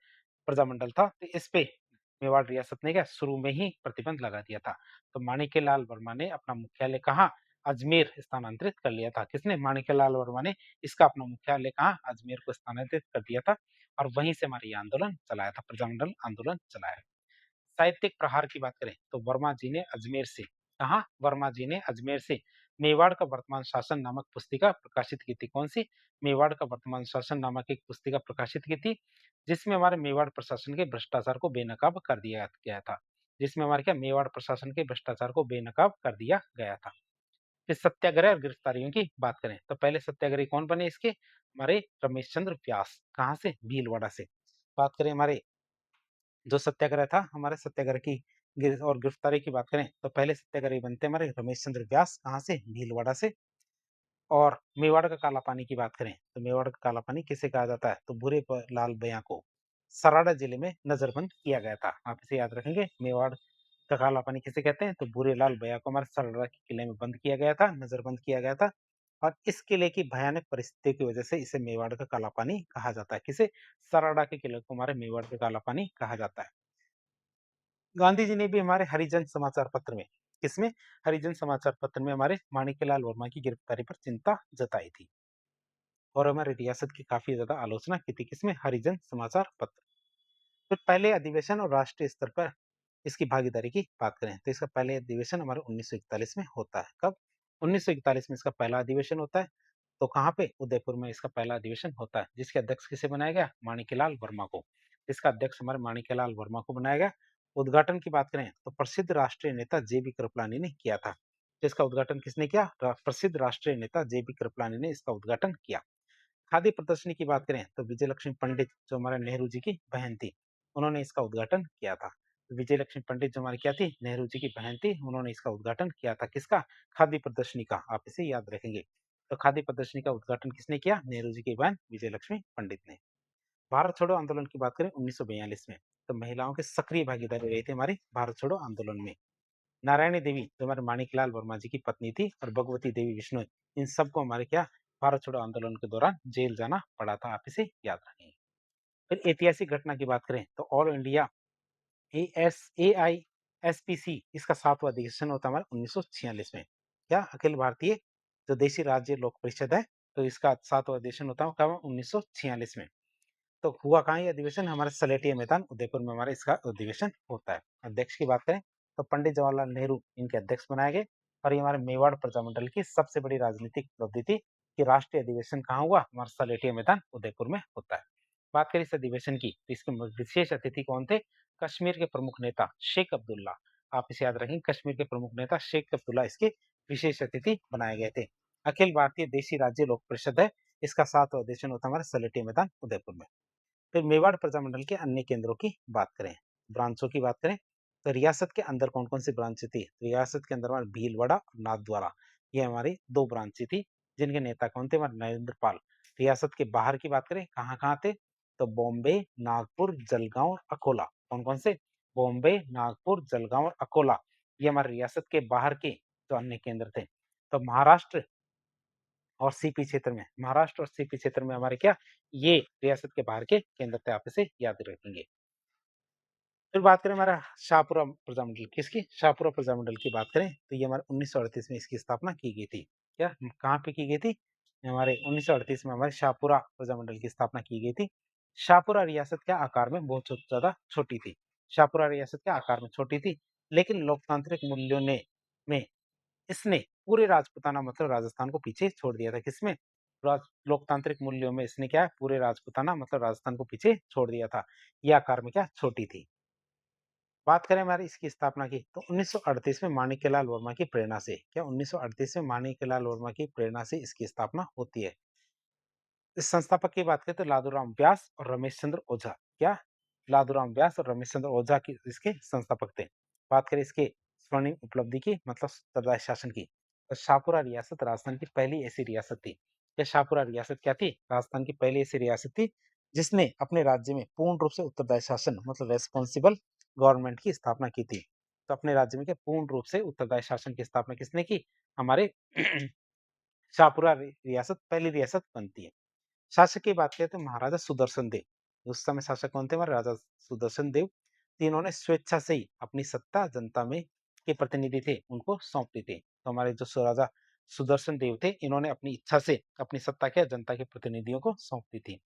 प्रजामंडल था, तो इस पे मेवाड़ रियासत ने क्या शुरू में ही प्रतिबंध लगा दिया था। तो माणिक्यलाल वर्मा ने अपना मुख्यालय कहाँ? अजमेर स्थानांतरित कर लिया था। किसने? माणिक्यलाल वर्मा ने इसका अपना मुख्यालय कहाँ? अजमेर को स्थानांतरित कर दिया था। और वहीं से हमारे ये आंदोलन चलाया था, प्रजामंडल आंदोलन चलाया। साहित्यिक प्रहार की बात करें तो वर्मा जी ने अजमेर से, कहा? वर्मा जी ने अजमेर से मेवाड़ का वर्तमान शासन नामक पुस्तिका प्रकाशित की थी। कौन सी? मेवाड़ का वर्तमान शासन नामक एक पुस्तिका प्रकाशित की थी, जिसमें हमारे मेवाड़ प्रशासन के भ्रष्टाचार को बेनकाब कर दिया गया था। जिसमें हमारे क्या मेवाड़ प्रशासन के भ्रष्टाचार को बेनकाब कर दिया गया था। फिर सत्याग्रह और गिरफ्तारियों की बात करें तो पहले सत्याग्रही कौन बने इसके? हमारे रमेश चंद्र व्यास। कहाँ से? भीलवाड़ा से। बात करें हमारे जो सत्याग्रह था, हमारे सत्याग्रह की और गिरफ्तारी की बात करें तो पहले सत्याग्रही बनते हैं हमारे रमेश चंद्र व्यास। कहाँ से? भीलवाड़ा से। और मेवाड़ का काला पानी की बात करें तो मेवाड़ का काला पानी किसे कहा जाता है? तो भूरे लाल बया को। सराड़ा जिले में नजरबंद किया गया था। आप इसे याद रखेंगे। मेवाड़ का काला पानी किसे कहते हैं? तो भूरेलाल भैया को हमारे सराड़ा के किले में बंद किया गया था, नजरबंद किया गया था। और इस किले की भयानक परिस्थितियों की वजह से इसे मेवाड़ का काला पानी कहा जाता है। किसे? सराड़ा के किले को हमारे मेवाड़ का काला पानी कहा जाता है। गांधी जी ने भी हमारे हरिजन समाचार पत्र में, किसमें? हरिजन समाचार पत्र में हमारे माणिक्यलाल वर्मा की गिरफ्तारी पर चिंता जताई थी और हमारे रियासत की काफी ज्यादा आलोचना की थी। किसमें? हरिजन समाचार पत्र। तो पहले अधिवेशन और राष्ट्रीय स्तर पर इसकी भागीदारी की बात करें तो इसका पहले अधिवेशन हमारे 1941 में होता है। कब? 1941 में इसका पहला अधिवेशन होता है। तो कहाँ पे? उदयपुर में इसका पहला अधिवेशन होता है, जिसके अध्यक्ष किसे बनाया गया? माणिक्यलाल वर्मा को। इसका अध्यक्ष हमारे माणिक्यलाल वर्मा को बनाया गया। उद्घाटन की बात करें तो प्रसिद्ध राष्ट्रीय नेता जेबी कृपलानी ने किया था। तो इसका उद्घाटन किसने किया? प्रसिद्ध राष्ट्रीय नेता जेबी कृपलानी ने इसका उद्घाटन किया। खादी प्रदर्शनी की बात करें तो विजय लक्ष्मी पंडित जो हमारे नेहरू जी की बहन थी, उन्होंने इसका उद्घाटन किया था। विजय लक्ष्मी पंडित जो हमारी क्या थी? नेहरू जी की बहन थी। उन्होंने इसका उद्घाटन किया था। किसका? खादी प्रदर्शनी का। आप इसे याद रखेंगे। तो खादी प्रदर्शनी का उद्घाटन किसने किया? नेहरू जी की बहन विजय लक्ष्मी पंडित ने। भारत छोड़ो आंदोलन की बात करें 1942 में, तो महिलाओं की सक्रिय भागीदारी रही थी हमारी भारत छोड़ो आंदोलन में। नारायणी देवी जो हमारे माणिकलाल वर्मा जी की पत्नी थी और भगवती देवी विश्नोई, इन सबको हमारे क्या? भारत छोड़ो आंदोलन के दौरान जेल जाना पड़ा था। आप इसे याद रखेंगे। फिर ऐतिहासिक घटना की बात करें तो ऑल इंडिया AISPC इसका 7वां अधिवेशन होता है हमारे 1946 में। क्या? अखिल भारतीय जो देशी राज्य लोक परिषद है, तो इसका 7वां अधिवेशन होता है कब? 1946 में। तो हुआ कहाँ ये अधिवेशन? हमारे सलेटिया मैदान उदयपुर में हमारे इसका अधिवेशन होता है। अध्यक्ष की बात करें तो पंडित जवाहरलाल नेहरू इनके अध्यक्ष बनाए गए और ये हमारे मेवाड़ प्रजामंडल की सबसे बड़ी राजनीतिक उपलब्धि थी कि राष्ट्रीय अधिवेशन कहाँ हुआ? हमारे सलेटिया मैदान उदयपुर में होता है। बात करें इस अधिवेशन की तो इसके विशेष अतिथि कौन थे? कश्मीर के प्रमुख नेता शेख अब्दुल्ला। आप इसे याद रखेंगे। कश्मीर के प्रमुख नेता शेख अब्दुल्ला इसके विशेष अतिथि बनाए गए थे। अखिल भारतीय देशी राज्य लोक परिषद है, इसका 7वां अधिवेशन होता है हमारे सलेटिया मैदान उदयपुर में। फिर मेवाड़ प्रजामंडल के अन्य केंद्रों की बात करें, ब्रांचों की बात करें तो रियासत के अंदर कौन कौन सी ब्रांच थी? रियासत के अंदर हमारे भीलवाड़ा और नाथद्वारा, ये हमारी दो ब्रांच थी, जिनके नेता कौन थे? हमारे नरेंद्र पाल। रियासत के बाहर की बात करें कहाँ कहाँ थे? तो बॉम्बे, नागपुर, जलगांव और अकोला। कौन कौन से? बॉम्बे, नागपुर, जलगांव और अकोला, ये हमारे रियासत के बाहर के जो अन्य केंद्र थे। तो महाराष्ट्र और सीपी क्षेत्र में, महाराष्ट्र और सीपी क्षेत्र में हमारे क्या? ये रियासत के बाहर के केंद्र थे। आप इसे याद रखेंगे। फिर बात करें हमारा शाहपुरा प्रजामंडल, किसकी? शाहपुरा प्रजामंडल की बात करें तो ये हमारे 1938 में इसकी स्थापना की गई थी। क्या? कहाँ पे की गई थी? हमारे 1938 में हमारे शाहपुरा प्रजामंडल की स्थापना की गई थी। शाहपुरा रियासत के आकार में बहुत ज्यादा छोटी थी। शाहपुरा रियासत के आकार में छोटी थी, लेकिन लोकतांत्रिक मूल्यों ने में इसने पूरे राजपूताना मतलब राजस्थान को पीछे छोड़ दिया था। किसमें? लोकतांत्रिक मूल्यों में इसने क्या है? पूरे राजपूताना मतलब राजस्थान को पीछे छोड़ दिया था। यह आकार में क्या? छोटी थी। बात करें हमारी इसकी स्थापना की तो 1938 में माणिक्यलाल वर्मा की प्रेरणा से, क्या 1938 में माणिक्यलाल वर्मा की प्रेरणा से इसकी स्थापना होती है। इस संस्थापक की बात करें तो लादूराम व्यास और रमेश चंद्र ओझा। क्या? लादूराम व्यास और रमेश चंद्र ओझा की इसके संस्थापक थे। बात करें इसके स्वर्णिम उपलब्धि की मतलब सत्ताधारी शासन की, तो शाहपुरा रियासत राजस्थान की पहली ऐसी रियासत थी। यह शाहपुरा रियासत क्या थी? राजस्थान की पहली ऐसी रियासत थी जिसने अपने राज्य में पूर्ण रूप से उत्तरदायी शासन मतलब रेस्पॉन्सिबल गवर्नमेंट की स्थापना की थी। तो अपने राज्य में क्या पूर्ण रूप से उत्तरदायी शासन की स्थापना किसने की? हमारे शाहपुरा रियासत पहली रियासत बनती है। शासक की बात करें तो महाराजा सुदर्शन देव, उस समय शासक कौन थे? हमारे राजा सुदर्शन देव। तो इन्होंने स्वेच्छा से ही अपनी सत्ता जनता में के प्रतिनिधि थे उनको सौंप दी थी। तो हमारे जो राजा सुदर्शन देव थे, इन्होंने अपनी इच्छा से अपनी सत्ता क्या जनता के प्रतिनिधियों को सौंप दी थी।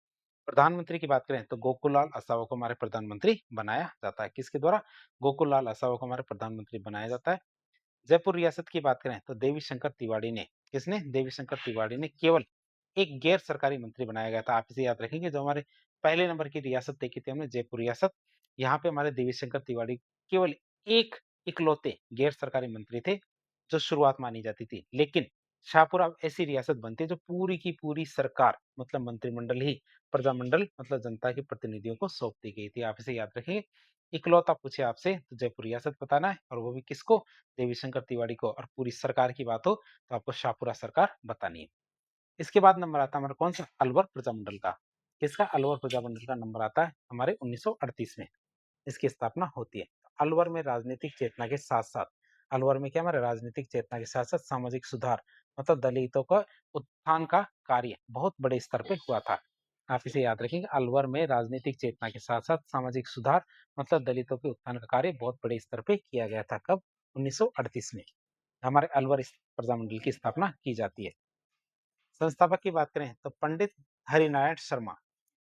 प्रधानमंत्री की बात करें तो गोकुललाल असावा को हमारे प्रधानमंत्री बनाया जाता है। किसके द्वारा? गोकुललाल असावा को हमारे प्रधानमंत्री बनाया जाता है। जयपुर रियासत की बात करें तो देवी शंकर तिवाड़ी ने, किसने? देवी शंकर तिवाड़ी ने केवल एक गैर सरकारी मंत्री बनाया गया था। आप इसे याद रखेंगे। जो हमारे पहले नंबर की रियासत देखी थी हमने जयपुर रियासत, यहाँ पे हमारे देवी शंकर तिवाड़ी केवल एक इकलौते गैर सरकारी मंत्री थे जो शुरुआत मानी जाती थी। लेकिन शाहपुर अब ऐसी रियासत बनती है जो पूरी की पूरी सरकार मतलब मंत्रिमंडल ही प्रजामंडल मतलब जनता के प्रतिनिधियों को सौंप दी गई थी। आप इसे याद रखेंगे। इकलौता पूछे आपसे तो जयपुर रियासत बताना है और वो भी किसको? देवी शंकर तिवाड़ी को। और पूरी सरकार की बात हो तो आपको शाहपुरा सरकार बतानी है। इसके बाद नंबर आता है हमारा कौन सा? अलवर प्रजामंडल का। किसका? अलवर प्रजामंडल का नंबर आता है हमारे 1938 में इसकी स्थापना होती है। अलवर में राजनीतिक चेतना के साथ-साथ अलवर में क्या हमारे राजनीतिक चेतना के साथ-साथ सामाजिक सुधार मतलब दलितों का उत्थान का कार्य बहुत बड़े स्तर पे हुआ था। आप इसे याद रखेंगे अलवर में राजनीतिक चेतना के साथ-साथ सामाजिक सुधार मतलब दलितों के उत्थान का कार्य बहुत बड़े स्तर पे किया गया था। कब? 1938 में हमारे अलवर प्रजामंडल की स्थापना की जाती है। संस्थापक की बात करें तो पंडित हरिनारायण शर्मा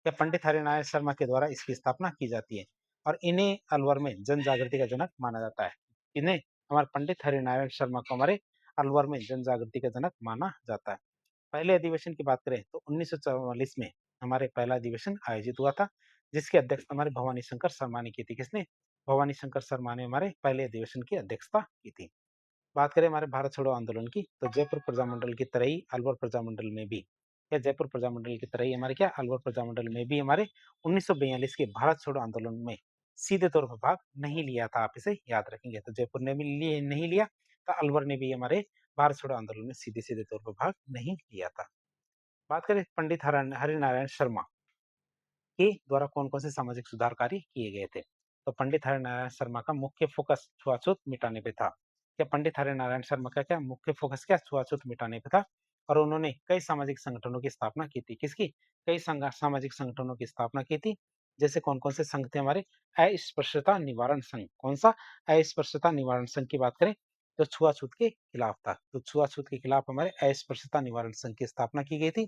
या पंडित हरिनारायण शर्मा के द्वारा इसकी स्थापना की जाती है और इन्हें अलवर में जन जागृति का जनक माना जाता है। इन्हें हमारे पंडित हरिनारायण शर्मा को हमारे अलवर में जन जागृति का जनक माना जाता है। पहले अधिवेशन की बात करें तो 1944 में हमारे पहला अधिवेशन आयोजित हुआ था जिसकी अध्यक्षता हमारे भवानी शंकर शर्मा ने की थी। किसने? भवानी शंकर शर्मा ने हमारे पहले अधिवेशन की अध्यक्षता की थी। बात करें हमारे भारत छोड़ो आंदोलन की तो जयपुर प्रजामंडल की तरह ही अलवर प्रजामंडल में भी या जयपुर प्रजामंडल की तरह ही हमारे क्या अलवर प्रजामंडल में भी हमारे 1942 के भारत छोड़ो आंदोलन में सीधे तौर पर भाग नहीं लिया था। आप इसे याद रखेंगे तो जयपुर ने भी लिए नहीं लिया तो अलवर ने भी हमारे भारत छोड़ो आंदोलन में सीधे सीधे तौर पर भाग नहीं लिया था। बात करें पंडित हरिनारायण शर्मा के द्वारा कौन-कौन से सामाजिक सुधार कार्य किए गए थे। तो पंडित हरिनारायण शर्मा का मुख्य फोकस छुआछूत मिटाने पे था। क्या पंडित हरिनारायण शर्मा का क्या मुख्य फोकस क्या छुआछूत मिटाने पे था और उन्होंने कई सामाजिक संगठनों की स्थापना की थी। किसकी? कई सामाजिक संगठनों की स्थापना की थी। जैसे कौन-कौन से संघ थे हमारे? अस्पृश्यता निवारण संघ। कौन-सा? अस्पृश्यता निवारण संघ की बात करें तो छुआछूत के खिलाफ था। तो छुआछूत के खिलाफ हमारे अस्पृश्यता निवारण संघ की स्थापना की गई थी।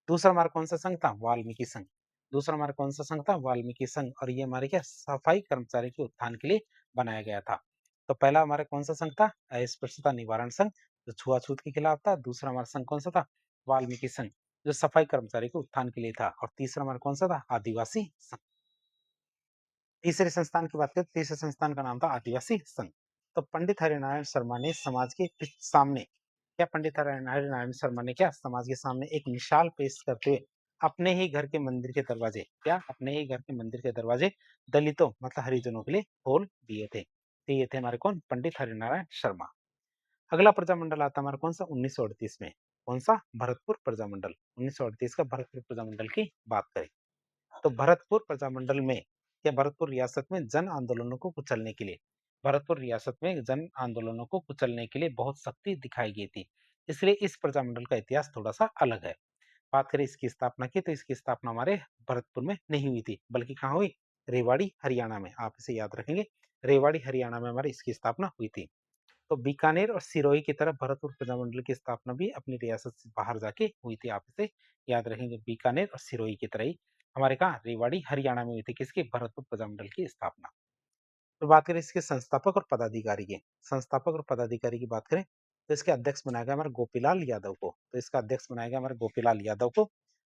दूसरा हमारा कौन-सा संघ था? वाल्मीकि संघ। दूसरा हमारा कौन-सा संघ था? वाल्मीकि संघ और ये हमारे क्या सफाई कर्मचारी के उत्थान के लिए बनाया गया था। तो पहला हमारा कौन-सा संघ था? अस्पृश्यता निवारण संघ, जो छुआछूत के खिलाफ था। दूसरा हमारा संघ कौन-सा था? वाल्मीकि संघ, जो सफाई कर्मचारी के उत्थान के लिए था और तीसरा हमारा कौन-सा था? आदिवासी संघ। तीसरे संस्थान की बात करें तो तीसरे संस्थान का नाम था आदिवासी संघ। तो पंडित हरिनारायण शर्मा ने समाज के सामने क्या पंडित हरिनारायण शर्मा ने क्या समाज के सामने एक मिसाल पेश करते हुए अपने ही घर के मंदिर के दरवाजे क्या अपने ही घर के मंदिर के दरवाजे दलितों मतलब हरिजनों के लिए खोल दिए थे। तो ये थे हमारे कौन? पंडित हरिनारायण शर्मा। अगला प्रजामंडल आता है हमारा कौन सा? 1938 में। कौन सा? भरतपुर प्रजामंडल। 1938 का भरतपुर प्रजामंडल की बात करें तो भरतपुर प्रजामंडल में या भरतपुर रियासत में जन आंदोलनों को कुचलने के लिए भरतपुर रियासत में जन आंदोलनों को कुचलने के लिए बहुत सख्ती दिखाई गई थी। इसलिए इस प्रजामंडल का इतिहास थोड़ा सा अलग है। बात करें इसकी स्थापना की तो इसकी स्थापना हमारे भरतपुर में नहीं हुई थी बल्कि कहाँ हुई? रेवाड़ी हरियाणा में। आप इसे याद रखेंगे, रेवाड़ी हरियाणा में हमारी इसकी स्थापना हुई थी। तो बीकानेर और सिरोही की तरफ भरतपुर प्रजामंडल की स्थापना भी अपनी रियासत से बाहर जाके हुई थी। आप इसे याद रखेंगे, बीकानेर और सिरोही की तरह ही हमारे कहा रेवाड़ी हरियाणा में हुई थी किसकी? भरतपुर प्रजामंडल की स्थापना। तो बात करें इसके संस्थापक और पदाधिकारी की। संस्थापक और पदाधिकारी की बात करें तो इसके अध्यक्ष बनाया गया हमारे गोपीलाल यादव को। तो इसका अध्यक्ष बनाया गया हमारे गोपीलाल यादव को।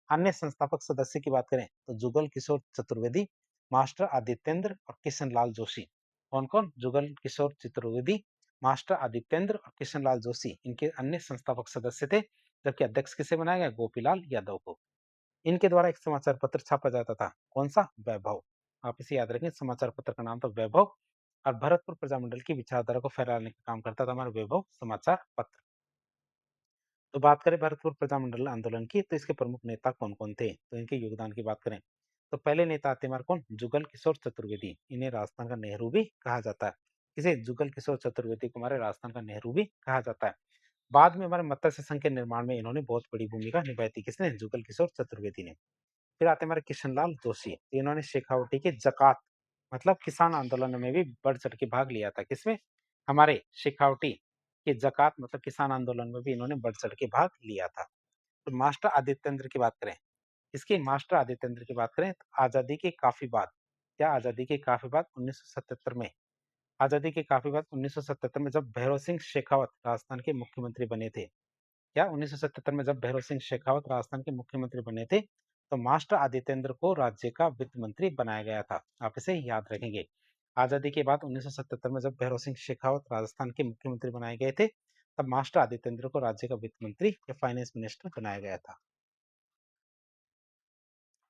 अन्य संस्थापक सदस्य की बात करें तो जुगल किशोर चतुर्वेदी, मास्टर आदित्येंद्र और किशन लाल जोशी। कौन कौन? जुगल किशोर चतुर्वेदी, मास्टर आदित्येंद्र और किशन लाल जोशी इनके अन्य संस्थापक सदस्य थे। जबकि अध्यक्ष किसे बनाया गया? गोपीलाल यादव को। इनके द्वारा एक समाचार पत्र छापा जाता था। कौन सा? वैभव। आप इसे याद रखें, समाचार पत्र का नाम था वैभव और भरतपुर प्रजामंडल की विचारधारा को फैलाने का काम करता था हमारा वैभव समाचार पत्र। तो बात करें भरतपुर प्रजामंडल आंदोलन की तो इसके प्रमुख नेता कौन कौन थे? तो इनके योगदान की बात करें तो पहले नेता आते हमारे कौन? जुगल किशोर चतुर्वेदी। इन्हें राजस्थान का नेहरू भी कहा जाता है। किसे? जुगल किशोर चतुर्वेदी को हमारे राजस्थान का नेहरू भी कहा जाता है। बाद में हमारे मत्स्य संघ के निर्माण में इन्होंने बहुत बड़ी भूमिका निभाई थी। किसने? जुगल किशोर चतुर्वेदी ने। फिर आते हैं हमारे किशनलाल जोशी। तो इन्होंने शेखावटी के जकात मतलब किसान आंदोलन में भी बढ़ चढ़ के भाग लिया था। किसमें? हमारे शेखावटी के जकात मतलब किसान आंदोलन में भी इन्होंने बढ़ चढ़ के भाग लिया था। तो मास्टर आदित्येंद्र की बात करें, इसकी मास्टर आदित्येंद्र की बात करें तो आजादी के काफी बाद क्या आजादी के काफी बाद 1977 में आजादी के काफी बाद 1977 में जब भैरव सिंह शेखावत राजस्थान के मुख्यमंत्री बने थे क्या 1977 में जब भैरव सिंह शेखावत राजस्थान के मुख्यमंत्री बने थे तो मास्टर आदित्येंद्र को राज्य का वित्त मंत्री बनाया गया था। आप इसे याद रखेंगे। आजादी के बाद 1977 में जब भैरव सिंह शेखावत राजस्थान के मुख्यमंत्री बनाए गए थे तब मास्टर आदित्येंद्र को राज्य का वित्त मंत्री या फाइनेंस मिनिस्टर बनाया गया था।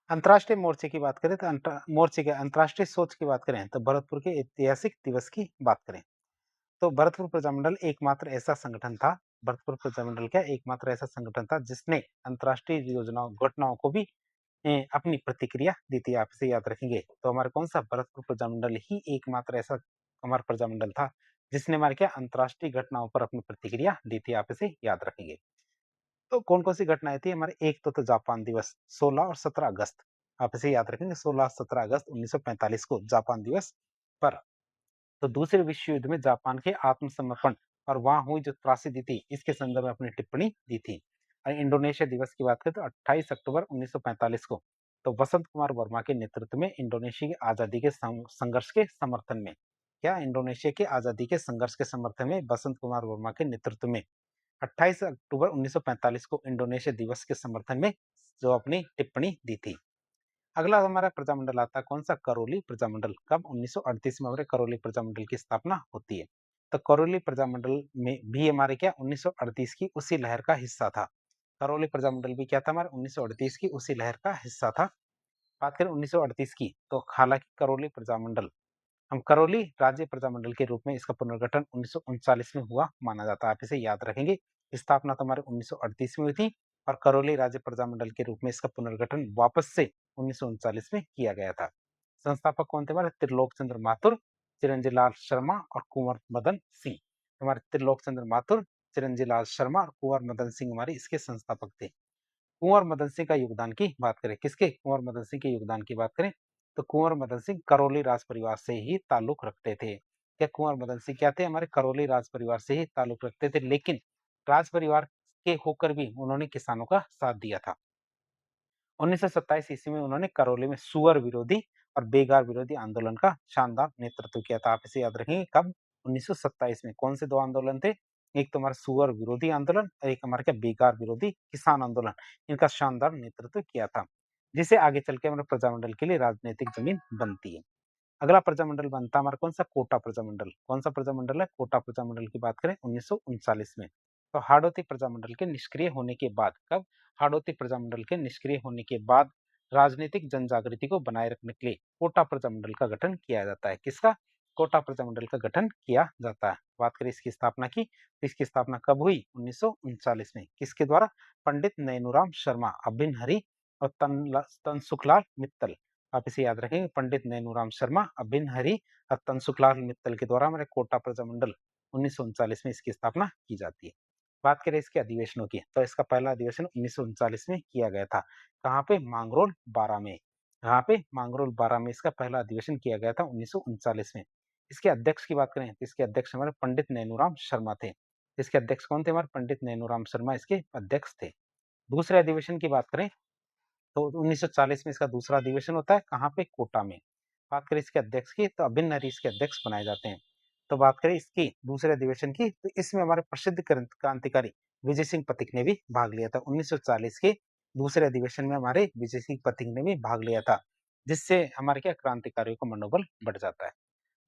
अंतर्राष्ट्रीय मोर्चे की बात करें तो मोर्चे के अंतर्राष्ट्रीय सोच की बात करें तो भरतपुर के ऐतिहासिक दिवस की बात करें तो भरतपुर प्रजामंडल एकमात्र ऐसा संगठन था। भरतपुर प्रजामंडल क्या एकमात्र ऐसा संगठन था जिसने अंतर्राष्ट्रीय योजनाओं घटनाओं को भी अपनी प्रतिक्रिया दी थी, आप इसे याद रखेंगे। तो हमारा कौन-सा भरतपुर प्रजामंडल ही एकमात्र ऐसा हमारा प्रजामंडल था, जिसने हमारे क्या अंतर्राष्ट्रीय घटनाओं पर अपनी प्रतिक्रिया दी थी, आप इसे याद रखेंगे। तो कौन-कौन सी घटनाएँ थी हमारे, एक तो जापान दिवस 16 और 17 अगस्त, आप इसे याद रखेंगे 16-17 अगस्त 1945 को जापान दिवस पर। तो दूसरे विश्व युद्ध में जापान के आत्मसमर्पण और वहाँ हुई जो त्रासदी थी, इसके संदर्भ में अपनी टिप्पणी दी थी। और इंडोनेशिया दिवस की बात करें तो 28 अक्टूबर 1945 को, तो वसंत कुमार वर्मा के नेतृत्व में इंडोनेशिया की आज़ादी के संघर्ष के समर्थन में, क्या इंडोनेशिया की आज़ादी के संघर्ष के समर्थन में वसंत कुमार वर्मा के नेतृत्व में 28 अक्टूबर 1945 को इंडोनेशिया दिवस के समर्थन में जो अपनी टिप्पणी दी थी। अगला हमारा प्रजामंडल आता है कौन सा, करौली प्रजामंडल। कब, 1938 में हमारे करौली प्रजामंडल की स्थापना होती है। तो करौली प्रजामंडल में भी हमारे क्या 1938 की उसी लहर का हिस्सा था। करौली प्रजामंडल भी क्या था हमारे 1938 की उसी लहर का हिस्सा था। बात करें 1938 की, तो हालांकि करौली प्रजामंडल, हम करौली राज्य प्रजामंडल के रूप में इसका पुनर्गठन 1939 में हुआ माना जाता है, आप इसे याद रखेंगे। स्थापना तो हमारे 1938 में हुई थी और करौली राज्य प्रजामंडल के रूप में इसका पुनर्गठन वापस से 1939 में किया गया था। संस्थापक कौन थे हमारे, त्रिलोक चंद्र माथुर, चिरंजी लाल शर्मा और कुंवर मदन सिंह। हमारे त्रिलोक चंद्र माथुर, चिरंजी लाल शर्मा और कुंवर मदन सिंह हमारे इसके संस्थापक थे। कुंवर मदन सिंह का योगदान की बात करें, किसके, कुंवर मदन सिंह के योगदान की बात करें, तो कुंवर मदन सिंह करौली राज परिवार से ही ताल्लुक रखते थे। क्या कुंवर मदन सिंह क्या थे, हमारे करौली राज परिवार से ही ताल्लुक रखते थे, लेकिन राज परिवार के होकर भी उन्होंने किसानों का साथ दिया था। 1927 ईस्वी में उन्होंने करौली में सुअर विरोधी और बेगार विरोधी आंदोलन का शानदार नेतृत्व किया था, आप इसे याद रखेंगे। कब, 1927 में। कौन से दो आंदोलन थे, एक तो हमारा सुअर विरोधी आंदोलन और एक हमारे क्या बेगार विरोधी किसान आंदोलन, इनका शानदार नेतृत्व किया था, जिसे आगे चल के हमारे प्रजामंडल के लिए राजनीतिक जमीन बनती है। अगला प्रजामंडल बनता है हमारा कौन सा, कोटा प्रजामंडल। कौन सा प्रजामंडल है, कोटा प्रजामंडल की बात करें 1939 में। तो हाड़ौती प्रजामंडल के निष्क्रिय होने के बाद, कब, हाड़ौती प्रजामंडल के निष्क्रिय होने के बाद राजनीतिक जनजागृति को बनाए रखने के लिए कोटा प्रजामंडल का गठन किया जाता है। किसका, कोटा प्रजामंडल का गठन किया जाता है। बात करें इसकी स्थापना की, तो इसकी स्थापना कब हुई, 1939 में। किसके द्वारा, पंडित नैनूराम शर्मा, अभिन हरि और तनसुखलाल मित्तल, आप इसे याद रखेंगे। पंडित नैनूराम शर्मा, अभिन हरि और तनसुखलाल मित्तल के द्वारा हमारे कोटा प्रजामंडल 1939 में इसकी स्थापना की जाती है। बात करें इसके अधिवेशनों की, तो इसका पहला अधिवेशन 1939 में किया गया था। कहाँ पे, मांगरोल 12 में। यहाँ पे मांगरोल 12 में इसका पहला अधिवेशन किया गया था 1939 में। इसके अध्यक्ष की बात करें, तो इसके अध्यक्ष हमारे पंडित नैनूराम शर्मा थे। इसके अध्यक्ष कौन थे, हमारे पंडित नैनूराम शर्मा इसके अध्यक्ष थे। दूसरे अधिवेशन की बात करें, तो 1940 में इसका दूसरा अधिवेशन होता है, कहाँ पे, कोटा में। बात करें इसके अध्यक्ष की, तो अभिन्न हरि इसके अध्यक्ष बनाए जाते हैं। तो बात करें इसकी दूसरे अधिवेशन की, तो इसमें हमारे प्रसिद्ध क्रांतिकारी विजय सिंह पथिक ने भी भाग लिया था। 1940 के दूसरे अधिवेशन में हमारे विजय सिंह पथिक ने भी भाग लिया था, जिससे हमारे क्या क्रांतिकारियों का मनोबल बढ़ जाता है।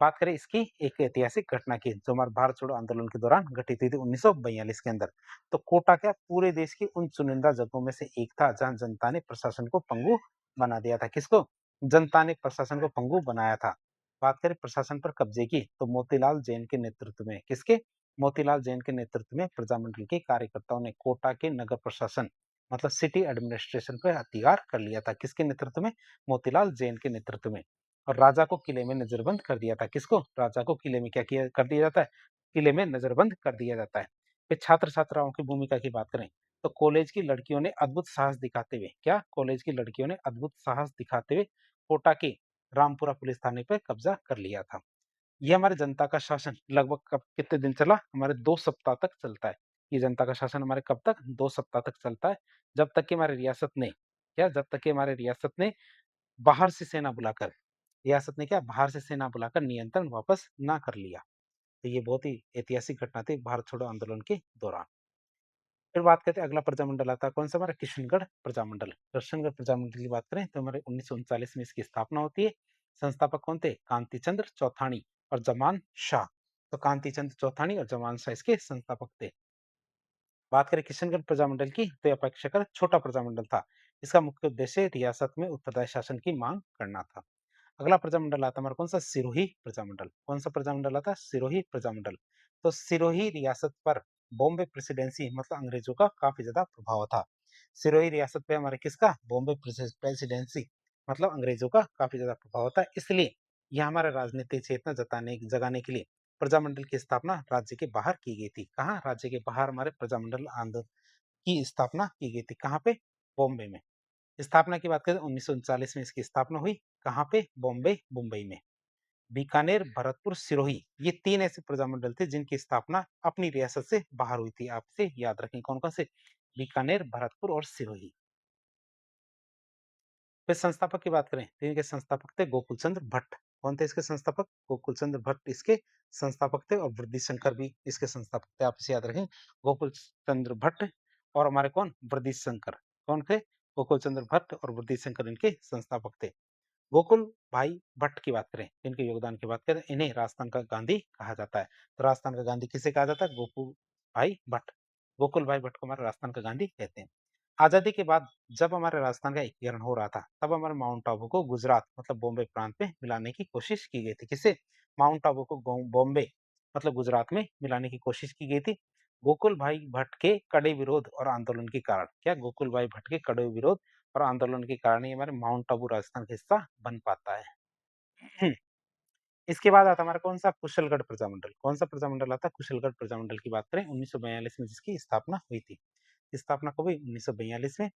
बात करें इसकी एक ऐतिहासिक घटना की, जो हमारे भारत छोड़ो आंदोलन के दौरान घटित हुई थी 1942 के अंदर। तो कोटा क्या पूरे देश की उन चुनिंदा जगहों में से एक था, जहां जनता ने प्रशासन को पंगु बना दिया था। किसको, जनता ने प्रशासन को पंगु बनाया था। बात करें प्रशासन पर कब्जे की, तो मोतीलाल जैन के नेतृत्व में, किसके, मोतीलाल जैन के नेतृत्व में प्रजामंडल के कार्यकर्ताओं ने कोटा के नगर प्रशासन, मतलब सिटी एडमिनिस्ट्रेशन पर अधिकार कर लिया था। किसके नेतृत्व में, मोतीलाल जैन के नेतृत्व में। और राजा को किले में नजरबंद कर दिया था। किसको, राजा को किले में क्या किया कर दिया जाता है, किले में नजरबंद कर दिया जाता है। फिर छात्र छात्राओं की भूमिका की बात करें, तो कॉलेज की लड़कियों ने अद्भुत साहस दिखाते हुए, क्या, कॉलेज की लड़कियों ने अद्भुत साहस दिखाते हुए कोटा के रामपुरा पुलिस थाने पर कब्जा कर लिया था। ये हमारे जनता का शासन लगभग कब कितने दिन चला, हमारे 2 सप्ताह तक चलता है। ये जनता का शासन हमारे कब तक, 2 सप्ताह तक चलता है, जब तक कि हमारी रियासत ने, क्या, जब तक कि हमारी रियासत ने बाहर से सेना बुलाकर, रियासत ने क्या, बाहर से सेना बुलाकर नियंत्रण वापस ना कर लिया। तो ये बहुत ही ऐतिहासिक घटना थी भारत छोड़ो आंदोलन के दौरान। फिर बात करते हैं, अगला प्रजामंडल आता है कौन सा, हमारा किशनगढ़ प्रजामंडल। किशनगढ़ प्रजामंडल की बात करें तो हमारे 1939 में इसकी स्थापना होती है। संस्थापक कौन थे, कांति चंद्र चौथानी और जमान शाह। तो कांति चंद्र चौथानी और जमान शाह इसके संस्थापक थे। बात करें किशनगढ़ प्रजामंडल की, तो यह अपेक्षाकृत छोटा प्रजामंडल था। इसका मुख्य उद्देश्य रियासत में उत्तरदायी शासन की मांग करना था। अगला प्रजामंडल आता है हमारा कौन सा, सिरोही प्रजामंडल। कौन सा प्रजामंडल आता है, सिरोही प्रजामंडल। तो सिरोही रियासत पर बॉम्बे प्रेसिडेंसी मतलब अंग्रेजों का काफी ज्यादा प्रभाव था। सिरोही रियासत पे हमारे किसका, बॉम्बे प्रेसिडेंसी, मतलब अंग्रेजों का काफी ज्यादा प्रभाव होता है, इसलिए यह हमारा राजनीतिक चेतना जगाने के लिए प्रजामंडल की स्थापना राज्य के बाहर की गई थी। कहाँ, राज्य के बाहर हमारे प्रजामंडल आंदोलन की स्थापना की गई थी। कहाँ पे, बॉम्बे में। स्थापना की बात करें 1939 में इसकी स्थापना हुई। कहाँ पे, बॉम्बे, मुंबई में। बीकानेर, भरतपुर, सिरोही, ये 3 ऐसे प्रजामंडल थे जिनकी स्थापना अपनी रियासत से बाहर हुई थी। आपसे याद रखें कौन कौन से, बीकानेर, भरतपुर और सिरोही। फिर संस्थापक की बात करें तो इनके संस्थापक थे गोकुल चंद्र भट्ट। कौन थे इसके संस्थापक, गोकुल चंद्र भट्ट इसके संस्थापक थे, और वृद्धि शंकर भी इसके संस्थापक थे। आप इसे याद रखें, गोकुल चंद्र भट्ट और हमारे कौन, वृद्धि शंकर। कौन थे, गोकुल चंद्र भट्ट और वृद्धि शंकर इनके संस्थापक थे। गोकुल भाई भट्ट की बात करें, इनके योगदान की बात करें, इन्हें राजस्थान का गांधी कहा जाता है। तो राजस्थान का गांधी किसे कहा जाता है, गोकुल भाई भट्ट। गोकुल भाई भट्ट को हमारे राजस्थान का गांधी कहते हैं। आजादी के बाद जब हमारे राजस्थान का एकीकरण हो रहा था, तब हमारे माउंट आबू को गुजरात मतलब बॉम्बे प्रांत में मिलाने की कोशिश की गई थी। किसे, माउंट आबू को बॉम्बे मतलब गुजरात में मिलाने की कोशिश की गई थी। गोकुल भाई भट्ट के कड़े विरोध और आंदोलन के कारण, क्या, गोकुल भाई भट्ट के कड़े विरोध और आंदोलन के कारण ही हमारे माउंट आबू राजस्थान का हिस्सा बन पाता है। इसके बाद आता है हमारा कौन सा, कुशलगढ़ प्रजामंडल। कौन सा प्रजामंडल आता है, कुशलगढ़ प्रजामंडल की बात करें 1942 में जिसकी स्थापना हुई थी। स्थापना कब हुई, 1942 में।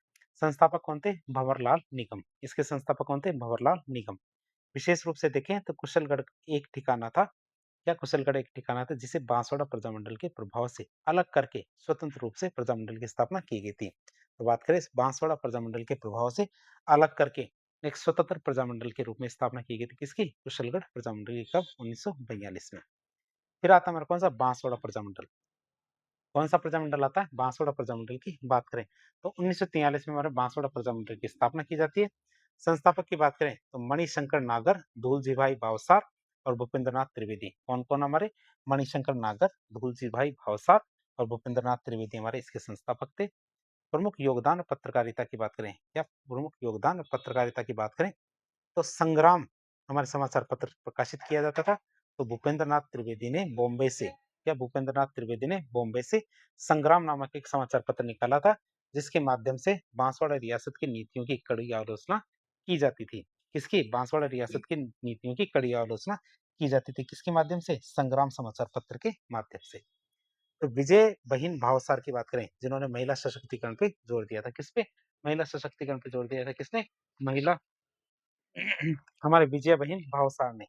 संस्थापक कौन थे, भंवरलाल निगम। इसके संस्थापक कौन थे, भंवरलाल निगम। विशेष रूप से देखें तो कुशलगढ़ एक ठिकाना था, क्या, कुशलगढ़ एक ठिकाना था जिसे बांसवाड़ा प्रजामंडल के प्रभाव से अलग करके स्वतंत्र रूप से प्रजामंडल की स्थापना की गई थी। तो बात करें इस बांसवाड़ा प्रजामंडल के प्रभाव से अलग करके एक स्वतंत्र प्रजामंडल के रूप में स्थापना की गई थी, किसकी, कुशलगढ़ प्रजामंडल की। कब, 1942 में। फिर आता है हमारा कौन सा, बांसवाड़ा प्रजामंडल। कौन सा प्रजामंडल आता है, बांसवाड़ा प्रजामंडल की बात करें तो 1943 में हमारे बांसवाड़ा प्रजामंडल की स्थापना की जाती है। संस्थापक की बात करें तो मणिशंकर नागर, धूलजी भाई भावसार और भूपेंद्रनाथ त्रिवेदी। कौन कौन हमारे, मणिशंकर नागर, धूलजी भाई भावसार और भूपेंद्रनाथ त्रिवेदी हमारे इसके संस्थापक थे। प्रमुख योगदान पत्रकारिता की बात करें, या प्रमुख योगदान पत्रकारिता की बात करें तो संग्राम हमारे समाचार पत्र प्रकाशित किया जाता था। तो भूपेंद्रनाथ त्रिवेदी ने बॉम्बे से, क्या, भूपेंद्रनाथ त्रिवेदी ने बॉम्बे से संग्राम नामक एक समाचार पत्र निकाला था, जिसके माध्यम से बांसवाड़ा रियासत की नीतियों की कड़ी आलोचना की जाती थी। किसकी, बांसवाड़ा रियासत की नीतियों की कड़ी आलोचना की जाती थी, किसके माध्यम से, संग्राम समाचार पत्र के माध्यम से। तो विजय बहिन भावसार की बात करें, जिन्होंने महिला सशक्तिकरण पे जोर दिया था, किस पे, महिला सशक्तिकरण पे जोर दिया था, किसने, महिला हमारे विजया बहिन भावसार ने।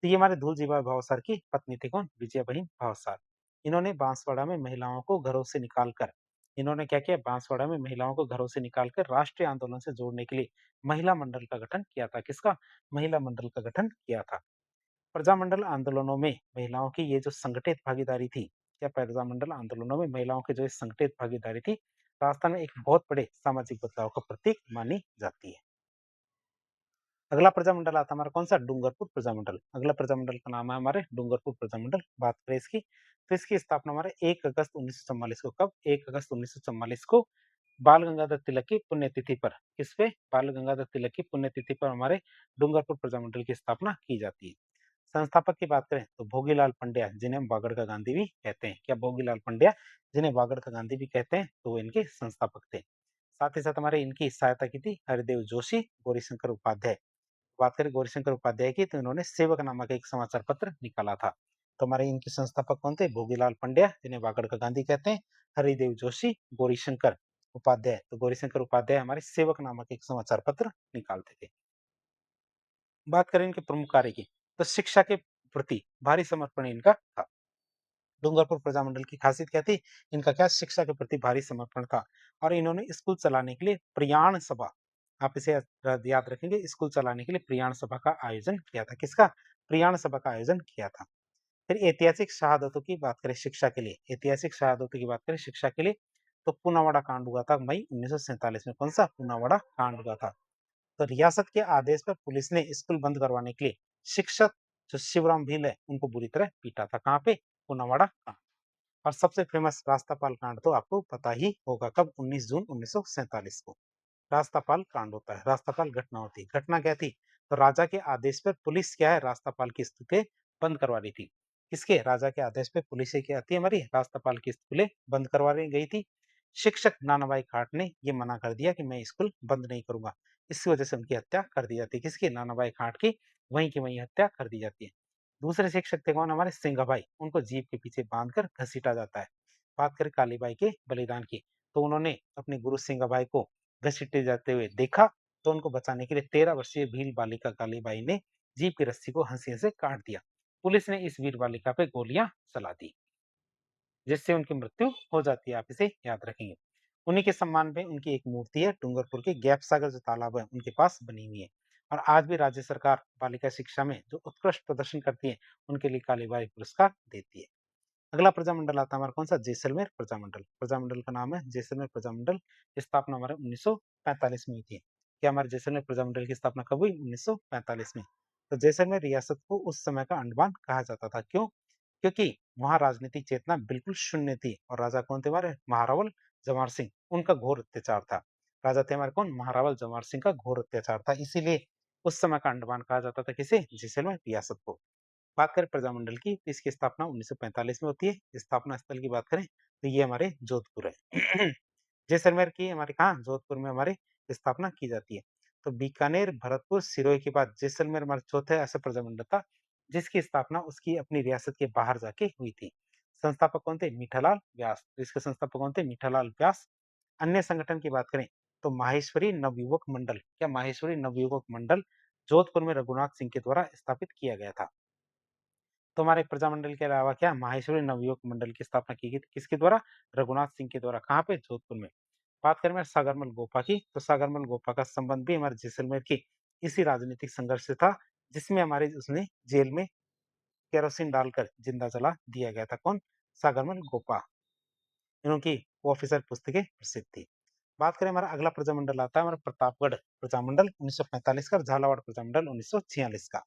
तो ये हमारे धूलजीभाई भावसार की पत्नी थी, कौन, विजया बहिन भावसार। इन्होंने बांसवाड़ा में महिलाओं को घरों से निकालकर, इन्होंने क्या किया, बांसवाड़ा में महिलाओं को घरों से निकालकर राष्ट्रीय आंदोलन से जोड़ने के लिए महिला मंडल का गठन किया था। किसका, महिला मंडल का गठन किया था। प्रजामंडल आंदोलनों में महिलाओं की ये जो संगठित भागीदारी थी, क्या, प्रजामंडल आंदोलनों में महिलाओं की जो संगठित भागीदारी थी, राजस्थान में एक बहुत बड़े सामाजिक बदलाव का प्रतीक मानी जाती है। अगला प्रजामंडल आता है हमारा कौन सा, डूंगरपुर प्रजामंडल। अगला प्रजामंडल का नाम है हमारे डूंगरपुर प्रजामंडल। बात करें इसकी तो इसकी स्थापना हमारे 1 अगस्त 1944 को, कब, 1 अगस्त 1944 को बाल गंगाधर तिलक की पुण्यतिथि पर, किस पे, बाल गंगाधर तिलक की पुण्यतिथि पर हमारे डूंगरपुर प्रजामंडल की स्थापना की जाती है। संस्थापक की बात करें तो भोगीलाल पंड्या, जिन्हें हम बागड़ का गांधी भी कहते हैं, क्या, भोगीलाल पंड्या, जिन्हें बागड़ का गांधी भी कहते हैं, तो वो इनके संस्थापक थे। साथ ही साथ हमारे इनकी सहायता की थी हरिदेव जोशी, गौरीशंकर उपाध्याय। बात करें गौरीशंकर उपाध्याय की तो इन्होंने सेवक नामक एक समाचार पत्र निकाला था। तो हमारे इनके संस्थापक कौन थे, भोगीलाल पंड्या, जिन्हें वागड़ का गांधी कहते हैं, हरिदेव जोशी, गौरीशंकर उपाध्याय। तो गौरीशंकर उपाध्याय हमारे सेवक नामक एक समाचार पत्र निकालते थे। बात करें इनके प्रमुख कार्य की तो शिक्षा के प्रति भारी समर्पण इनका था। डूंगरपुर प्रजामंडल की खासियत क्या थी, इनका क्या, शिक्षा के प्रति भारी समर्पण था। और इन्होंने स्कूल चलाने के लिए प्रयाण सभा, आप इसे याद रखेंगे, स्कूल चलाने के लिए प्रयाण सभा का आयोजन किया था। किसका, प्रयाण सभा का आयोजन किया था। फिर ऐतिहासिक शहादतों की बात करें शिक्षा के लिए, ऐतिहासिक शहादतों की बात करें शिक्षा के लिए तो पूनावाड़ा कांड हुआ था मई 1947 में। कौन सा, पूनावाड़ा कांड हुआ था। तो रियासत के आदेश पर पुलिस ने स्कूल बंद करवाने के लिए शिक्षक जो शिवराम भील है उनको बुरी तरह पीटा था। कहाँ पे, पूनावाड़ा कांड। और सबसे फेमस रास्तापाल कांड तो आपको पता ही होगा, कब, 19 जून 1947 को रास्तापाल कांड होता है, रास्तापाल घटना होती है। घटना क्या थी, तो राजा के आदेश पर पुलिस क्या है, रास्तापाल की स्कूलें बंद करवा रही थी। किसके, राजा के आदेश पे पुलिस क्या आती है, हमारी रास्तापाल की स्कूलें बंद करवा रही गई थी। शिक्षक नानाभाई खाट ने ये मना कर दिया कि मैं स्कूल बंद नहीं करूंगा। इसी वजह से उनकी हत्या कर दी जाती है। किसकी? नानाभाई खाट की। वहीं की वहीं हत्या कर दी जाती है। दूसरे शिक्षक थे कौन? हमारे सिंगाभाई। उनको जीप के पीछे बांधकर घसीटा जाता है। बात करें कालीबाई के बलिदान की, तो उन्होंने अपने गुरु सिंगाभाई को घसीटे जाते हुए देखा, तो उनको बचाने के लिए 13 वर्षीय भील बालिका कालीबाई ने जीप की रस्सी को हंसी से काट दिया। पुलिस ने इस वीर बालिका पे गोलियां चला दी, जिससे उनकी मृत्यु हो जाती है। आप इसे याद रखेंगे। उन्हीं के सम्मान में उनकी एक मूर्ति है डूंगरपुर के गैप सागर जो तालाब है उनके पास बनी हुई है। और आज भी राज्य सरकार बालिका शिक्षा में जो उत्कृष्ट प्रदर्शन करती है उनके लिए कालीबाई पुरस्कार देती है। अगला प्रजामंडल आता है हमारा कौन सा? जैसलमेर प्रजामंडल। प्रजामंडल का नाम है जैसलमेर प्रजामंडल। स्थापना हमारे 1945 में हुई थी। क्या हमारे जैसलमेर प्रजामंडल की स्थापना कब हुई? 1945 में। तो जैसलमेर रियासत को उस समय का अंडमान कहा जाता था। क्यों? क्योंकि वहां राजनीतिक चेतना बिल्कुल शून्य थी और राजा कौन थे हमारे? महारावल जवाहर सिंह। उनका घोर अत्याचार था। राजा थे हमारे कौन? महारावल जवाहर सिंह का घोर अत्याचार था। इसीलिए उस समय का अंडमान कहा जाता था किसे? जैसलमेर रियासत को। बात करें प्रजामंडल की, तो इसकी स्थापना 1945 में होती है। स्थापना स्थल की बात करें तो ये हमारे जोधपुर है। जैसलमेर की हमारे कहाँ? जोधपुर में हमारी स्थापना की जाती है। तो बीकानेर, भरतपुर, सिरोही के बाद जैसलमेर हमारा चौथा ऐसा प्रजामंडल था जिसकी स्थापना उसकी अपनी रियासत के बाहर जाके हुई थी। संस्थापक कौन थे? मीठालाल व्यास। तो इसके संस्थापक कौन थे? मीठालाल व्यास। अन्य संगठन की बात करें तो माहेश्वरी नवयुवक मंडल। क्या माहेश्वरी नवयुवक मंडल जोधपुर में रघुनाथ सिंह के द्वारा स्थापित किया गया था। तो हमारे प्रजामंडल के अलावा क्या माहेश्वरी नवयुवक मंडल की स्थापना की गई थी किसके द्वारा? रघुनाथ सिंह के द्वारा। कहाँ पे? जोधपुर में। बात करें मैं सागरमल गोपा की, तो सागरमल गोपा का संबंध भी हमारे जैसलमेर की इसी राजनीतिक संघर्ष से था जिसमें हमारे उसने जेल में केरोसिन डालकर जिंदा जला दिया गया था। कौन? सागरमल गोपा। इनकी ऑफिसर पुस्तकें प्रसिद्ध थी। बात करें हमारा अगला प्रजामंडल आता है हमारा प्रतापगढ़ प्रजामंडल 1945 का और झालावाड़ प्रजामंडल 1946 का।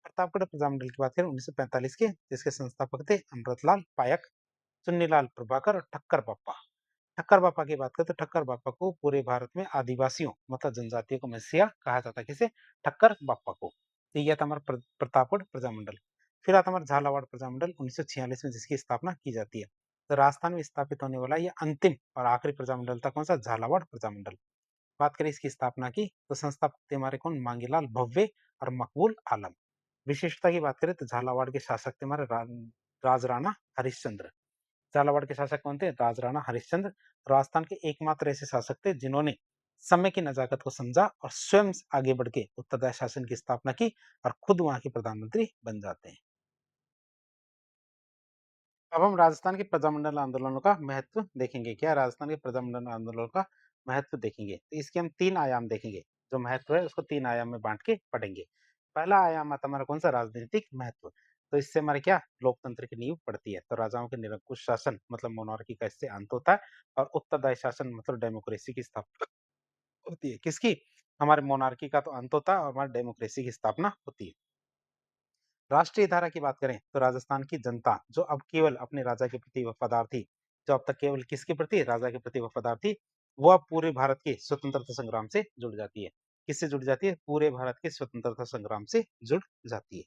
प्रतापगढ़ प्रजामंडल की बात करें 1945 के, जिसके संस्थापक थे अमृतलाल पायक, चुन्नीलाल प्रभाकर और ठक्कर बापा। ठक्कर बापा की बात करें तो ठक्कर बापा को पूरे भारत में आदिवासियों मतलब जनजातियों को मसीहा कहा जाता है। किसे? ठक्कर बापा को। तो यह था हमारा प्रतापगढ़ प्रजामंडल। फिर आता हमारा झालावाड़ प्रजामंडल 1946 में जिसकी स्थापना की जाती है। तो राजस्थान में स्थापित होने वाला यह अंतिम और आखिरी प्रजामंडल था। कौन सा? झालावाड़ प्रजामंडल। बात करें इसकी स्थापना की तो संस्थापक थे हमारे कौन? मांगीलाल भव्य और मकबूल आलम। विशेषता की बात करें तो झालावाड़ के शासक थे हमारे राजराणा हरिश्चंद्र। झालावाड़ के शासक कौन थे? राजराणा हरिश्चंद्र। राजस्थान के एकमात्र ऐसे शासक थे जिन्होंने समय की नजाकत को समझा और स्वयं आगे बढ़ के उत्तरदायी शासन की स्थापना की और खुद वहां के प्रधानमंत्री बन जाते हैं। अब हम राजस्थान के प्रजामंडल आंदोलनों का महत्व देखेंगे। क्या? राजस्थान के प्रजामंडल आंदोलनों का महत्व देखेंगे तो इसके हम तीन आयाम देखेंगे। जो महत्व है उसको तीन आयाम में बांट के पढ़ेंगे। पहला आयाम आता हमारा कौन सा? राजनीतिक महत्व। तो इससे हमारे क्या लोकतंत्र की नींव पड़ती है। तो राजाओं के निरंकुश शासन मतलब मोनार्की का इससे अंत होता है और उत्तरदायी शासन मतलब डेमोक्रेसी की स्थापना होती है। किसकी? हमारे मोनार्की का तो अंत होता है और हमारी डेमोक्रेसी की स्थापना होती है। राष्ट्रीय धारा की बात करें तो राजस्थान की जनता जो अब केवल अपने राजा के प्रति वफादार थी, जो अब तक केवल किसके प्रति? राजा के प्रति वफादार थी, वो अब पूरे भारत के स्वतंत्रता संग्राम से जुड़ जाती है। किससे जुड़ जाती है? पूरे भारत के स्वतंत्रता संग्राम से जुड़ जाती है।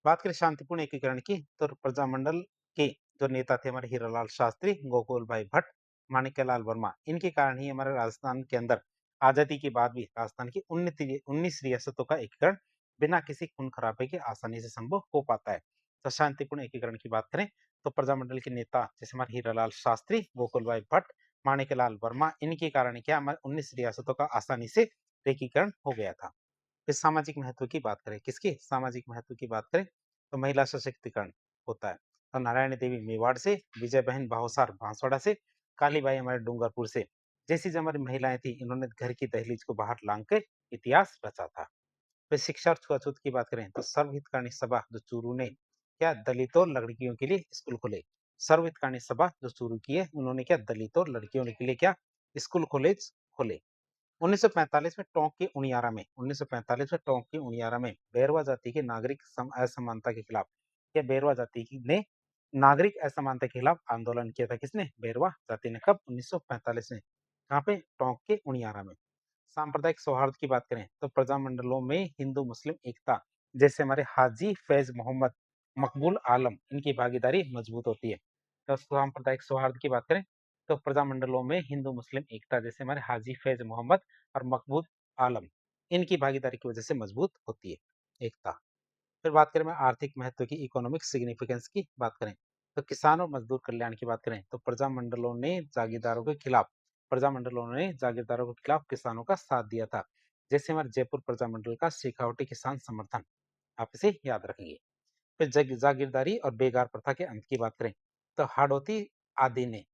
बात करें शांतिपूर्ण एकीकरण की तो प्रजामंडल के जो नेता थे हमारे हीरालाल शास्त्री, गोकुल भाई भट्ट, माणिक्यलाल वर्मा, इनके कारण ही हमारे राजस्थान के अंदर आजादी के बाद भी राजस्थान की 19 रियासतों का एकीकरण बिना किसी खून खराबे के आसानी से संभव हो पाता है। तो शांतिपूर्ण एकीकरण की बात करें तो प्रजामंडल के नेता जैसे हमारे हीरालाल शास्त्री, गोकुल भाई भट्ट, माणिक्यलाल वर्मा, इनके कारण क्या हमारे 19 रियासतों का आसानी से एकीकरण हो गया था। फिर सामाजिक महत्व की बात करें, किसकी? सामाजिक महत्व की बात करें तो महिला सशक्तिकरण होता है। और नारायणी देवी मेवाड़ से, विजय बहन भावसार बांसवाड़ा से, कालीबाई हमारे डूंगरपुर से, जैसी जो हमारी महिलाएं थी इन्होंने घर की दहलीज को बाहर लांग के इतिहास रचा था। फिर शिक्षा और छुआछूत की बात करें तो सर्वहितकारिणी सभा जो चूरू ने क्या दलितों और लड़कियों के लिए स्कूल खोले। सर्वहितकारिणी सभा जो चूरू की है उन्होंने क्या दलितों और लड़कियों के लिए क्या स्कूल कॉलेज खोले। 1945 में टोंक के उनियारा में 1945 में टोंक के उनियारा में बेरवा जाति के नागरिक असमानता के खिलाफ या बेरवा जाति ने नागरिक असमानता के खिलाफ आंदोलन किया था। किसने? बेरवा जाति ने। कब? 1945 में। कहाँ पे? टोंक के उनियारा में। सांप्रदायिक सौहार्द की बात करें तो प्रजामंडलों में हिंदू मुस्लिम एकता जैसे हमारे हाजी फैज मोहम्मद, मकबूल आलम, इनकी भागीदारी मजबूत होती है। तो सांप्रदायिक सौहार्द की बात करें तो प्रजामंडलों में हिंदू मुस्लिम एकता जैसे हमारे हाजी फैज मोहम्मद और मकबूल आलम, इनकी भागीदारी की वजह से मजबूत होती है एकता। फिर बात करें मैं आर्थिक महत्व की, इकोनॉमिक सिग्निफिकेंस की बात करें, तो किसान और मजदूर कल्याण की बात करें तो प्रजामंडलों के खिलाफ किसानों का साथ दिया था। जैसे हमारे जयपुर प्रजामंडल का शेखावटी किसान समर्थन, आप इसे याद रखेंगे। फिर जागीरदारी और बेगार प्रथा के अंत की बात करें तो आदि ने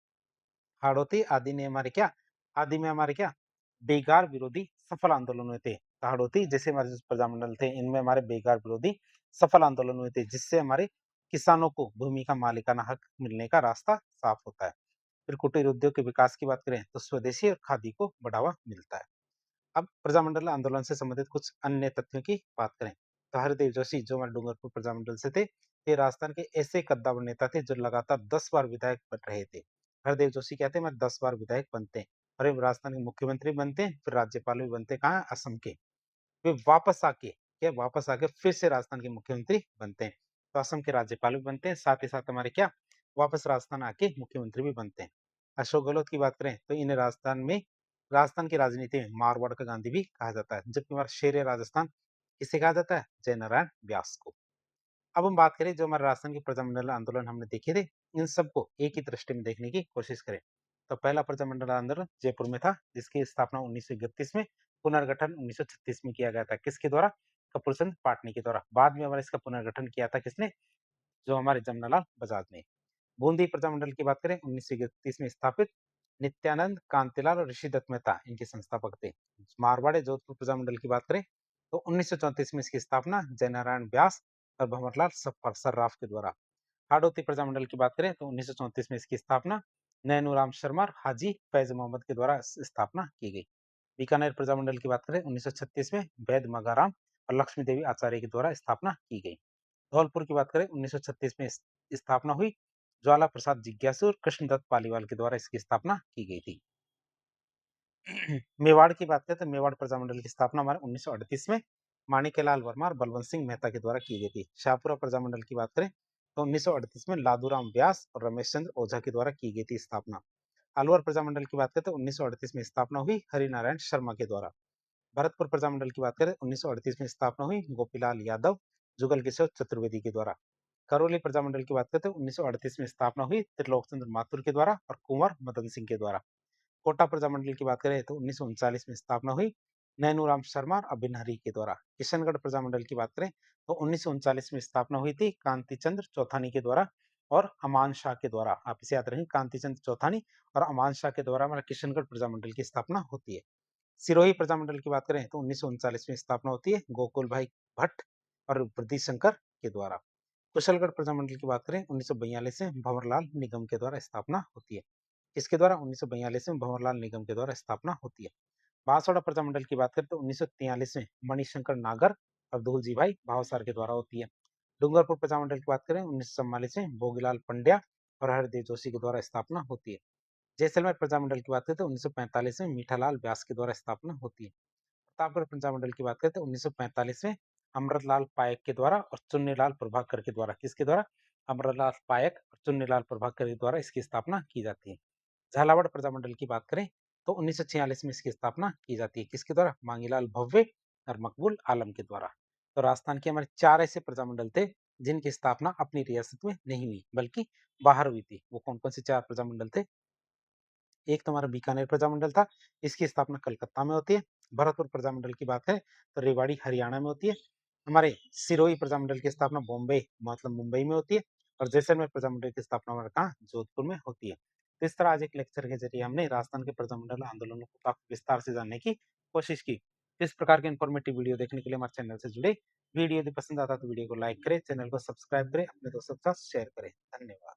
आदि ने हमारे क्या आदि में हमारे क्या बेगार विरोधी सफल आंदोलन हुए थे। हाड़ौती जैसे हमारे जो प्रजामंडल थे, इनमें हमारे बेगार विरोधी सफल आंदोलन हुए थे, जिससे हमारे किसानों को भूमि का मालिकाना हक मिलने का रास्ता साफ होता है। फिर कुटीर उद्योग के विकास की बात करें तो स्वदेशी और खादी को बढ़ावा मिलता है। अब प्रजामंडल आंदोलन से संबंधित कुछ अन्य तथ्यों की बात करें तो हरदेव जोशी जो हमारे डूंगरपुर प्रजामंडल से थे, ये राजस्थान के ऐसे कद्दावर नेता थे जो लगातार 10 बार विधायक बन रहे थे। हरदेव जोशी कहते हैं मैं 10 बार विधायक बनते हैं और ये राजस्थान के मुख्यमंत्री बनते हैं, फिर राज्यपाल भी बनते हैं, कहाँ, असम के। वे वापस आके फिर से राजस्थान के मुख्यमंत्री बनते हैं, तो असम के राज्यपाल भी बनते हैं, साथ ही साथ हमारे क्या वापस राजस्थान आके मुख्यमंत्री भी बनते हैं। अशोक गहलोत की बात करें तो इन्हें राजस्थान की राजनीति में मारवाड़ का गांधी भी कहा जाता है, जबकि हमारा शेर राजस्थान किसे कहा जाता है, जय नारायण व्यास को। अब हम बात करें जो हमारे राजस्थान के प्रजामंडल आंदोलन हमने देखे थे, इन सबको एक ही दृष्टि में देखने की कोशिश करें। तो पहला प्रजामंडल आंदोलन जयपुर में था, जिसकी स्थापना 1931 में, पुनर्गठन 1936 में किया गया था। किसके द्वारा, कपूर चंद पाटनी के द्वारा। बाद में हमारे इसका पुनर्गठन किया था किसने, जो हमारे जमनालाल बजाज ने। बूंदी प्रजामंडल की बात करें 1931 में स्थापित, नित्यानंद कांतिलाल और ऋषि दत्त मेहता इनके संस्थापक थे। मारवाड़े जोधपुर प्रजामंडल की बात करें तो 1934 में इसकी स्थापना जयनारायण व्यास और भंवरलाल सर्राफ के द्वारा। हाड़ौती प्रजामंडल की बात करें तो 1934 में इसकी स्थापना नैनूराम शर्मा और हाजी फैज मोहम्मद के द्वारा स्थापना की गई। बीकानेर प्रजामंडल की बात करें 1936 में वैद मगाराम और लक्ष्मी देवी आचार्य के द्वारा स्थापना की गई। धौलपुर की बात करें 1936 में स्थापना हुई, ज्वाला प्रसाद जिज्ञासु और कृष्णदत्त पालीवाल के द्वारा इसकी स्थापना की गई थी। मेवाड़ की बात करें तो मेवाड़ प्रजामंडल की स्थापना हमारे 1938 में माणिक्यलाल वर्मा और बलवंत सिंह मेहता के द्वारा की गई थी। शाहपुरा प्रजामंडल की बात करें तो 1938 में लादूराम व्यास और रमेश चंद्र ओझा के द्वारा की गई थी स्थापना। अलवर प्रजामंडल की बात करें तो 1938 में स्थापना हुई हरिनारायण शर्मा के द्वारा। भरतपुर प्रजामंडल की बात करें 1938 में स्थापना हुई गोपीलाल यादव, जुगल किशोर चतुर्वेदी के द्वारा। करौली प्रजामंडल की बात करते हैं 1938 में स्थापना हुई त्रिलोक चंद्र माथुर के द्वारा और कुंवर मदन सिंह के द्वारा। कोटा प्रजामंडल की बात करें तो 1939 में स्थापना हुई नैनूराम शर्मा और अभिन हरी के द्वारा। किशनगढ़ प्रजामंडल की बात करें तो 1939 में स्थापना हुई थी कांति चंद्र चौथानी के द्वारा और अमान शाह के द्वारा। आप इसे याद रखें, कांति चंद्र चौथानी और अमान शाह के द्वारा हमारा किशनगढ़ प्रजामंडल की स्थापना होती है। सिरोही प्रजामंडल की बात करें तो 1939 में स्थापना होती है गोकुल भाई भट्ट और वृद्धि शंकर के द्वारा। कुशलगढ़ प्रजामंडल की बात करें 1942 में भंवरलाल निगम के द्वारा स्थापना होती है। किसके द्वारा, 1942 में भंवरलाल निगम के द्वारा स्थापना होती है। बांसवाड़ा प्रजामंडल की बात करें तो 1943 में मणिशंकर नागर और धूलजी भाई भावसार के द्वारा होती है। डूंगरपुर प्रजामंडल की बात करें 1944 में भोगीलाल पंड्या और हरदेव जोशी के द्वारा स्थापना होती है। जैसलमेर प्रजामंडल की बात करें तो 1945 में मीठालाल व्यास के द्वारा स्थापना होती है। प्रतापगढ़ प्रजामंडल की बात करें तो 1945 में अमृतलाल पायक के द्वारा और चुन्नीलाल प्रभाकर के द्वारा। किसके द्वारा, अमृतलाल पायक और चुन्नीलाल प्रभाकर के द्वारा इसकी स्थापना की जाती है। झालावाड़ प्रजामंडल की बात करें तो 1946 में इसकी स्थापना की जाती है। किसके द्वारा, मांगीलाल भव्य और मकबूल आलम के द्वारा। तो राजस्थान के हमारे 4 ऐसे प्रजामंडल थे जिनकी स्थापना अपनी रियासत में नहीं हुई बल्कि बाहर हुई थी। वो कौन कौन से 4 प्रजामंडल थे, एक तो हमारा बीकानेर प्रजामंडल था, इसकी स्थापना कलकत्ता में होती है। भरतपुर प्रजामंडल की बात है तो रेवाड़ी हरियाणा में होती है। हमारे सिरोही प्रजामंडल की स्थापना बॉम्बे मतलब मुंबई में होती है। और जैसलमेर प्रजामंडल की स्थापना हमारे कहाँ, जोधपुर में होती है। तो इस तरह आज एक लेक्चर के जरिए हमने राजस्थान के प्रजामंडल आंदोलनों को काफी विस्तार से जानने की कोशिश की। इस प्रकार के इन्फॉर्मेटिव वीडियो देखने के लिए हमारे चैनल से जुड़े। वीडियो यदि पसंद आता तो वीडियो को लाइक करें, चैनल को सब्सक्राइब करें, अपने दोस्तों के साथ शेयर करें। धन्यवाद।